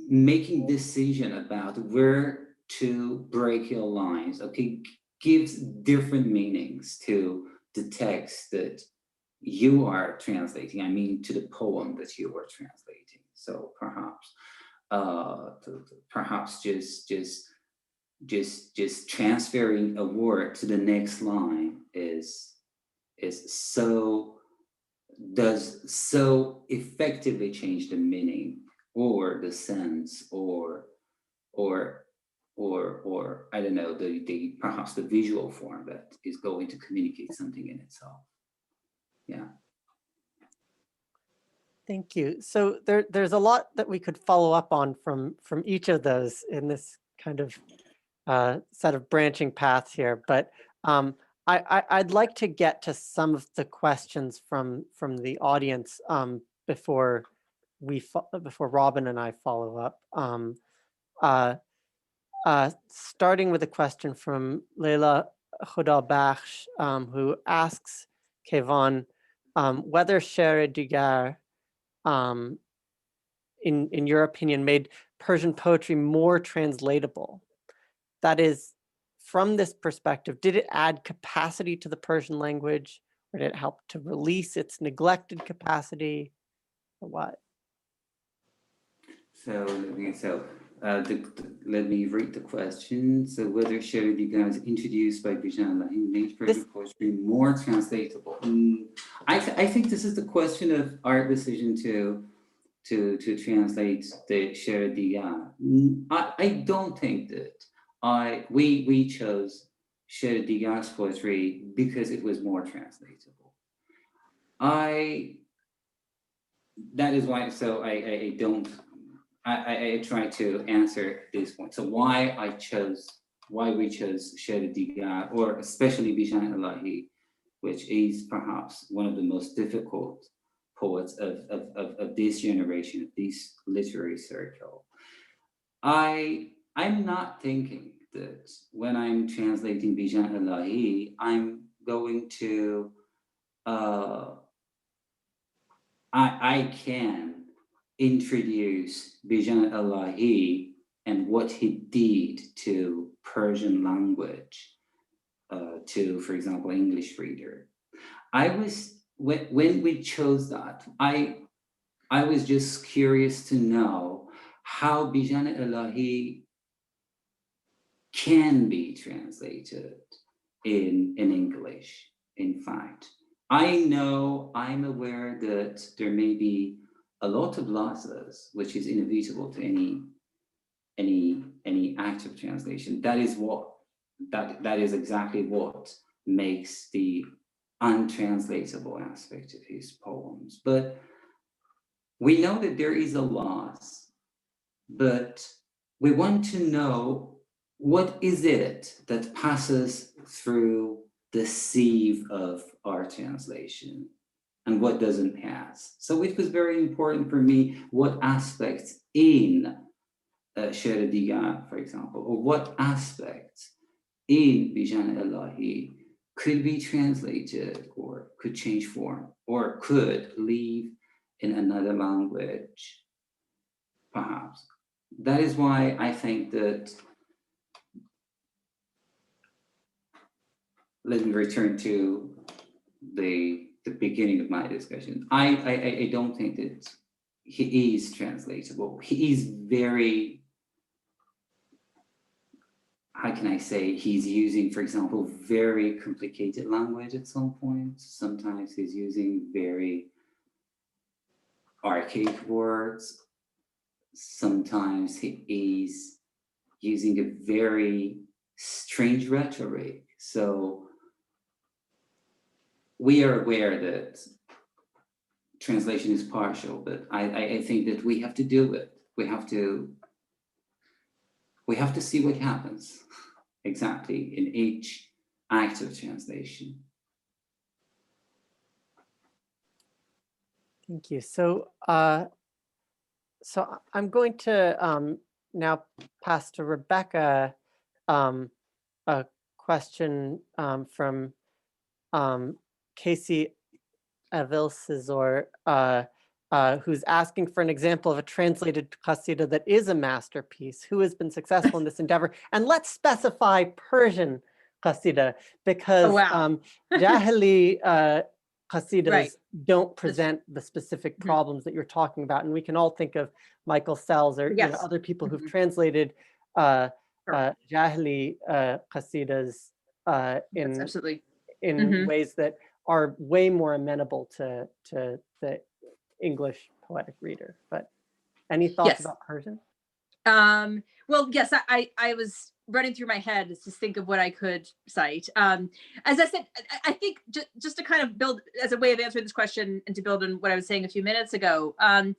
Speaker 2: making decision about where to break your lines, okay, gives different meanings to the text that you are translating. I mean, to the poem that you are translating. So perhaps just transferring a word to the next line does so effectively change the meaning or the sense or I don't know, the perhaps the visual form that is going to communicate something in itself. Yeah.
Speaker 1: Thank you. So there's a lot that we could follow up on from each of those in this kind of set of branching paths here. But I'd like to get to some of the questions from the audience before Robyn and I follow up. Starting with a question from Leila Khudabakhsh, who asks Kevon whether Sher Digar, in your opinion, made Persian poetry more translatable. That is, from this perspective, did it add capacity to the Persian language, or did it help to release its neglected capacity, or what?
Speaker 2: So let me read the question. So whether Sher Digar is introduced by Bijan Illahi made Persian poetry more translatable? I think this is the question of our decision to translate the Sher Digar. I don't think that we chose Sher Digar's poetry because it was more translatable. That is why. So I don't. I try to answer this point. So why we chose Sher Digar, or especially Bijan Illahi, which is perhaps one of the most difficult poets of this generation, of this literary circle. I'm not thinking that when I'm translating Bijan Illahi, I'm going to I can introduce Bijan Illahi and what he did to Persian language to, for example, English reader. When we chose that, I was just curious to know how Bijan Illahi can be translated in English. In fact, I'm aware that there may be a lot of losses, which is inevitable to any active translation. That is exactly what makes the untranslatable aspect of his poems. But we know that there is a loss, but we want to know what is it that passes through the sieve of our translation and what doesn't pass. So it was very important for me what aspects in Sher Digar, for example, or what aspects in Bijan Illahi could be translated or could change form or could live in another language, perhaps. That is why I think that let me return to the beginning of my discussion. I don't think that he is translatable. He is very, how can I say, he's using, for example, very complicated language at some point. Sometimes he's using very archaic words. Sometimes he is using a very strange rhetoric. So we are aware that translation is partial, but I think that we have to do it. We have to see what happens exactly in each act of translation.
Speaker 1: Thank you. So, so I'm going to now pass to Rebecca a question from Casey Avilcizor, who's asking for an example of a translated qasida that is a masterpiece. Who has been successful in this endeavor? And let's specify Persian qasida, because Jahili qasidas don't present the specific problems that you're talking about. And we can all think of Michael Sells or you know, other people who've translated Jahili qasidas in ways that are way more amenable to the English poetic reader. But any thoughts about Persian?
Speaker 3: Well, yes, I was running through my head to think of what I could cite. As I said, I think just to kind of build as a way of answering this question and to build on what I was saying a few minutes ago, the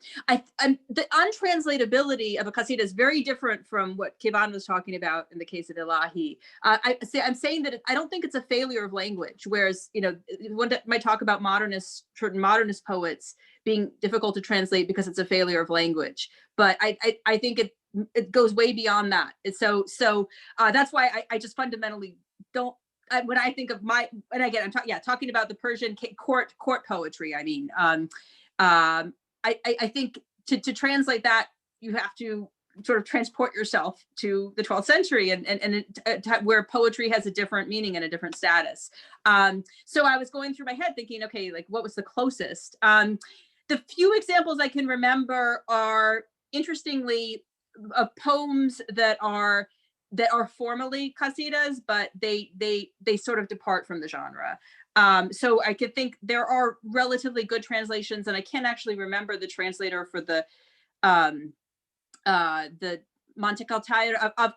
Speaker 3: untranslatability of a qasida is very different from what Kevon was talking about in the case of Elahi. I'm saying that I don't think it's a failure of language, whereas, you know, one might talk about certain modernist poets being difficult to translate because it's a failure of language. But I think it goes way beyond that. So that's why I just fundamentally don't. When I think of and again, I'm talking about the Persian court poetry. I mean, I think to translate that, you have to sort of transport yourself to the 12th century and where poetry has a different meaning and a different status. So I was going through my head thinking, okay, like what was the closest? The few examples I can remember are, interestingly, of poems that are formally qasidas, but they sort of depart from the genre. So I could think there are relatively good translations, and I can't actually remember the translator for the Mantiq al-Tayr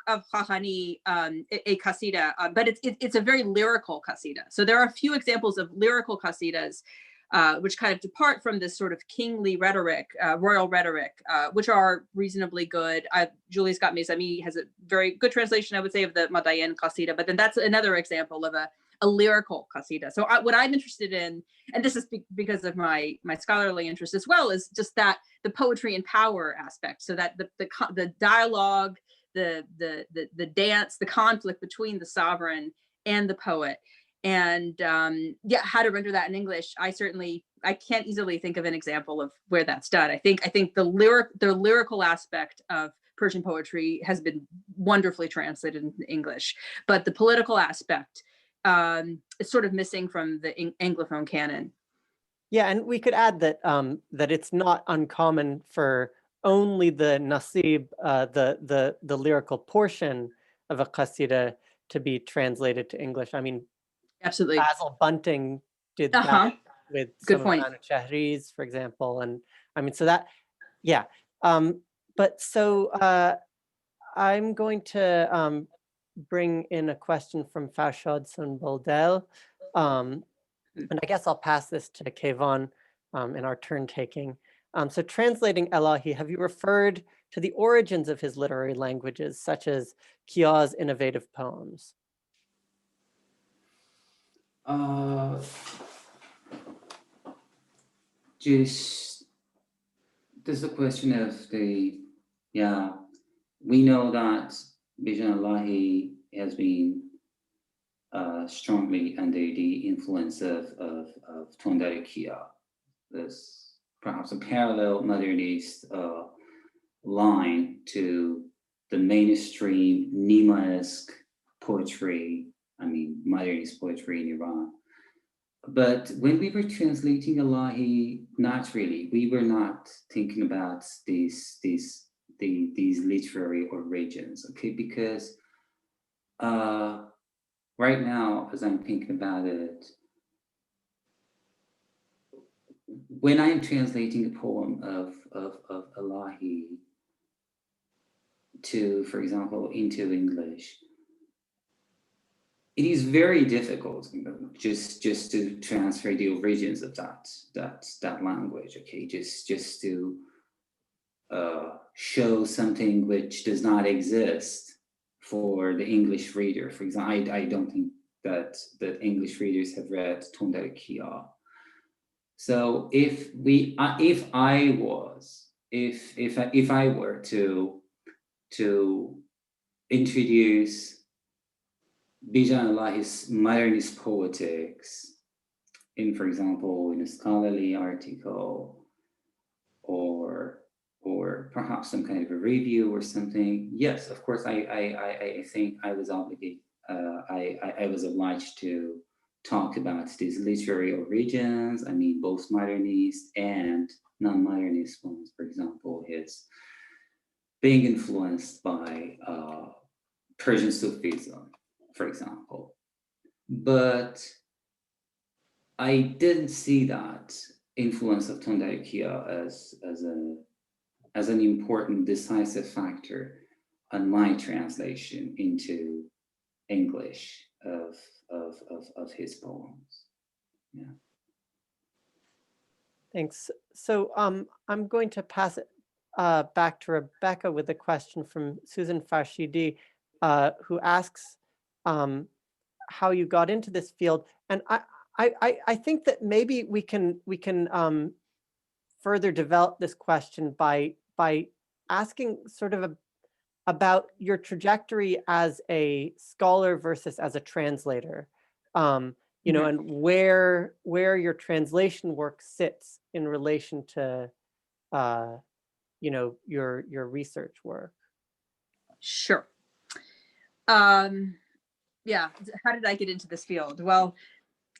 Speaker 3: of Khahani, a qasida, but it's a very lyrical qasida. So there are a few examples of lyrical qasidas which kind of depart from this sort of kingly rhetoric, royal rhetoric, which are reasonably good. Julie Scott Maisami has a very good translation, I would say, of the Madayan qasida, but then that's another example of a lyrical qasida. So what I'm interested in, and this is because of my scholarly interest as well, is just that the poetry and power aspect, so that the dialogue, the dance, the conflict between the sovereign and the poet. And how to render that in English, I can't easily think of an example of where that's done. I think the lyrical aspect of Persian poetry has been wonderfully translated into English, but the political aspect is sort of missing from the Anglophone canon.
Speaker 1: Yeah, and we could add that that it's not uncommon for only the nasib, the lyrical portion of a qasida, to be translated to English. I mean,
Speaker 3: absolutely.
Speaker 1: Basil Bunting did that with some of Manu Chahri's, for example. And I mean, so that, yeah. But so I'm going to bring in a question from Farshad Sunboldel. And I guess I'll pass this to Kayvan in our turn taking. So translating Elahi, have you referred to the origins of his literary languages, such as Kia's innovative poems?
Speaker 2: Just there's the question of we know that Bijan Illahi has been strongly under the influence of Tondare Kia. There's perhaps a parallel modernist line to the mainstream Nima-esque poetry I mean, modernist poetry in Iran. But when we were translating Elahi, not really. We were not thinking about these literary origins, okay? Because right now, as I'm thinking about it, when I'm translating a poem of Elahi to, for example, into English, it is very difficult, just to transfer the origins of that language. Okay, just to show something which does not exist for the English reader. For example, I don't think that English readers have read Tondar Kia. So if I were to introduce Bijan Illahi's modernist poetics in, for example, in a scholarly article or perhaps some kind of a review or something, yes, of course, I think I was obligated, I was obliged to talk about these literary origins. I mean, both modernist and non-modernist ones. For example, his being influenced by Persian Sufism, for example. But I didn't see that influence of Tondar Kia as an important decisive factor on my translation into English of his poems. Yeah.
Speaker 1: Thanks. So I'm going to pass it back to Rebecca with a question from Susan Farshidi, who asks how you got into this field. And I think that maybe we can further develop this question by asking sort of about your trajectory as a scholar versus as a translator. You know, and where your translation work sits in relation to, you know, your research work.
Speaker 3: Sure. Yeah, how did I get into this field? Well,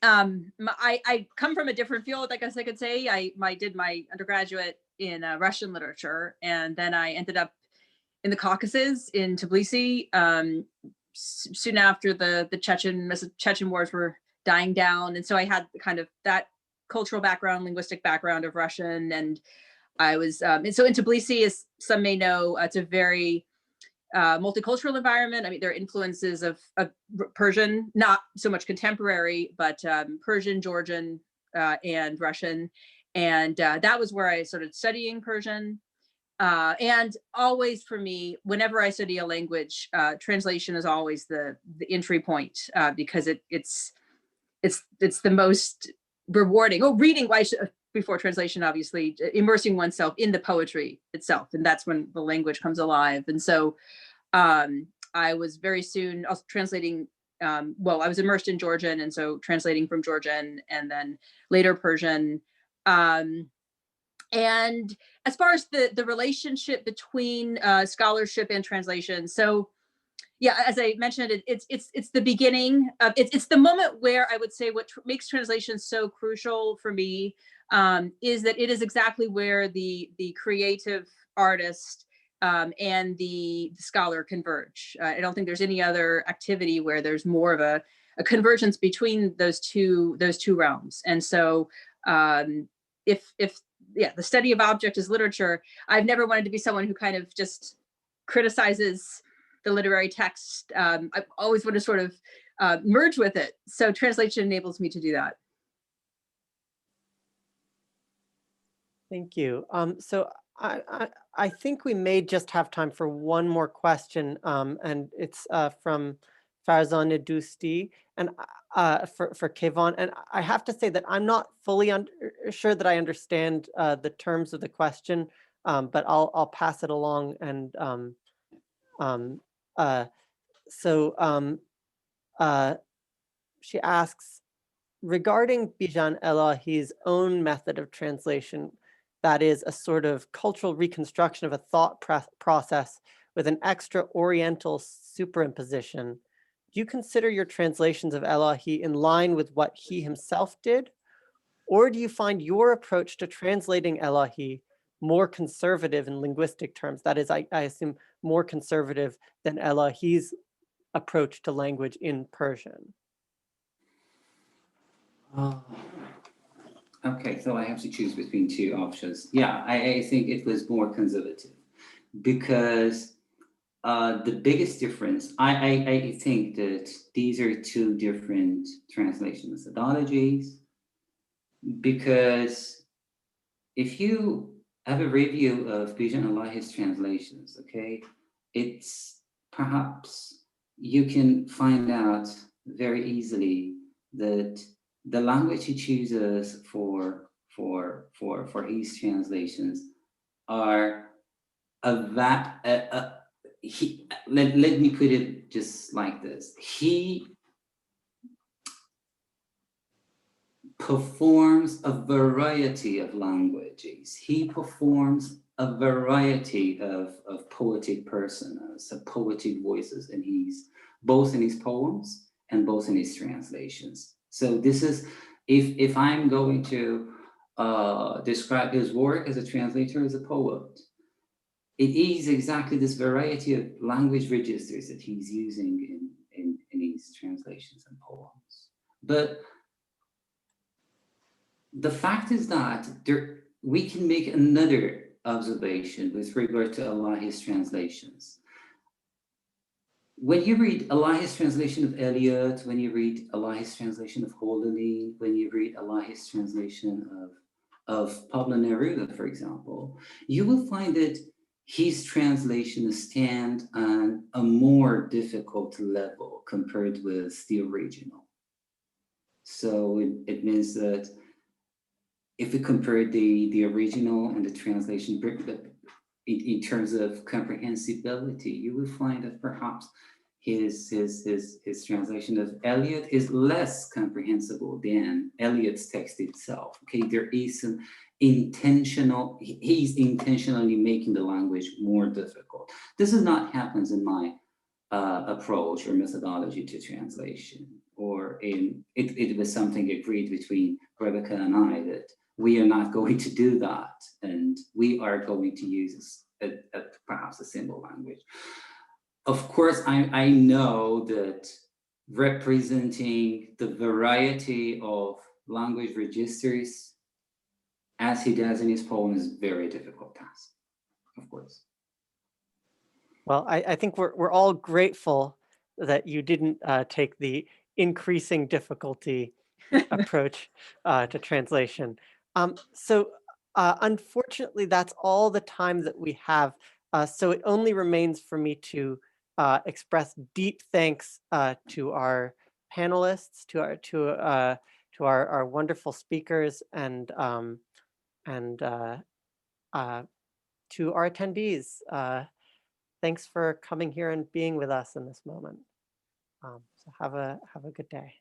Speaker 3: I come from a different field, I guess I could say. I did my undergraduate in Russian literature, and then I ended up in the Caucasus in Tbilisi soon after the Chechen wars were dying down. And so I had kind of that cultural background, linguistic background of Russian. And I was, and so in Tbilisi, as some may know, it's a very multicultural environment. I mean, there are influences of Persian, not so much contemporary, but Persian, Georgian, and Russian. And that was where I started studying Persian. And always for me, whenever I study a language, translation is always the entry point, because it's the most rewarding. Oh, reading before translation, obviously, immersing oneself in the poetry itself, and that's when the language comes alive. And so, I was very soon also translating. Well, I was immersed in Georgian, and so translating from Georgian, and then later Persian. And as far as the relationship between scholarship and translation, so yeah, as I mentioned, it's the beginning. It's the moment where I would say what makes translation so crucial for me is that it is exactly where the creative artist and the scholar converge. I don't think there's any other activity where there's more of a convergence between those two realms. And so if the study of object is literature, I've never wanted to be someone who kind of just criticizes the literary text. I always want to sort of merge with it. So translation enables me to do that.
Speaker 1: Thank you. So I think we may just have time for one more question, and it's from Farzan Dusti and for Kevon. And I have to say that I'm not fully sure that I understand the terms of the question, but I'll pass it along. And she asks, regarding Bijan Illahi's own method of translation, that is a sort of cultural reconstruction of a thought process with an extra oriental superimposition, do you consider your translations of Elahi in line with what he himself did? Or do you find your approach to translating Elahi more conservative in linguistic terms? That is, I assume, more conservative than Elahi's approach to language in Persian.
Speaker 2: Okay, so I have to choose between two options. Yeah, I think it was more conservative because the biggest difference, I think that these are two different translation methodologies, because if you have a review of Bijan Illahi's translations, okay, it's perhaps you can find out very easily that the language he chooses for his translations are let me put it just like this. He performs a variety of languages. He performs a variety of poetic personas, of poetic voices in both in his poems and both in his translations. So this is, if I'm going to describe his work as a translator, as a poet, it is exactly this variety of language registers that he's using in his translations and poems. But the fact is that we can make another observation with regard to Allahi's translations. When you read Allahi's translation of Eliot, when you read Allahi's translation of Hodgkin, when you read Allahi's translation of Pablo Neruda, for example, you will find that his translations stand on a more difficult level compared with the original. So it means that if we compare the original and the translation in terms of comprehensibility, you will find that perhaps his translation of Eliot is less comprehensible than Eliot's text itself. Okay, there is some he's intentionally making the language more difficult. This is not happens in my approach or methodology to translation, or it was something agreed between Rebecca and I that we are not going to do that, and we are going to use perhaps a simple language. Of course, I know that representing the variety of language registers as he does in his poem is a very difficult task, of course.
Speaker 1: Well, I think we're all grateful that you didn't take the increasing difficulty approach to translation. So unfortunately, that's all the time that we have. So it only remains for me to express deep thanks to our panelists, to our wonderful speakers, and to our attendees. Thanks for coming here and being with us in this moment. So have a good day.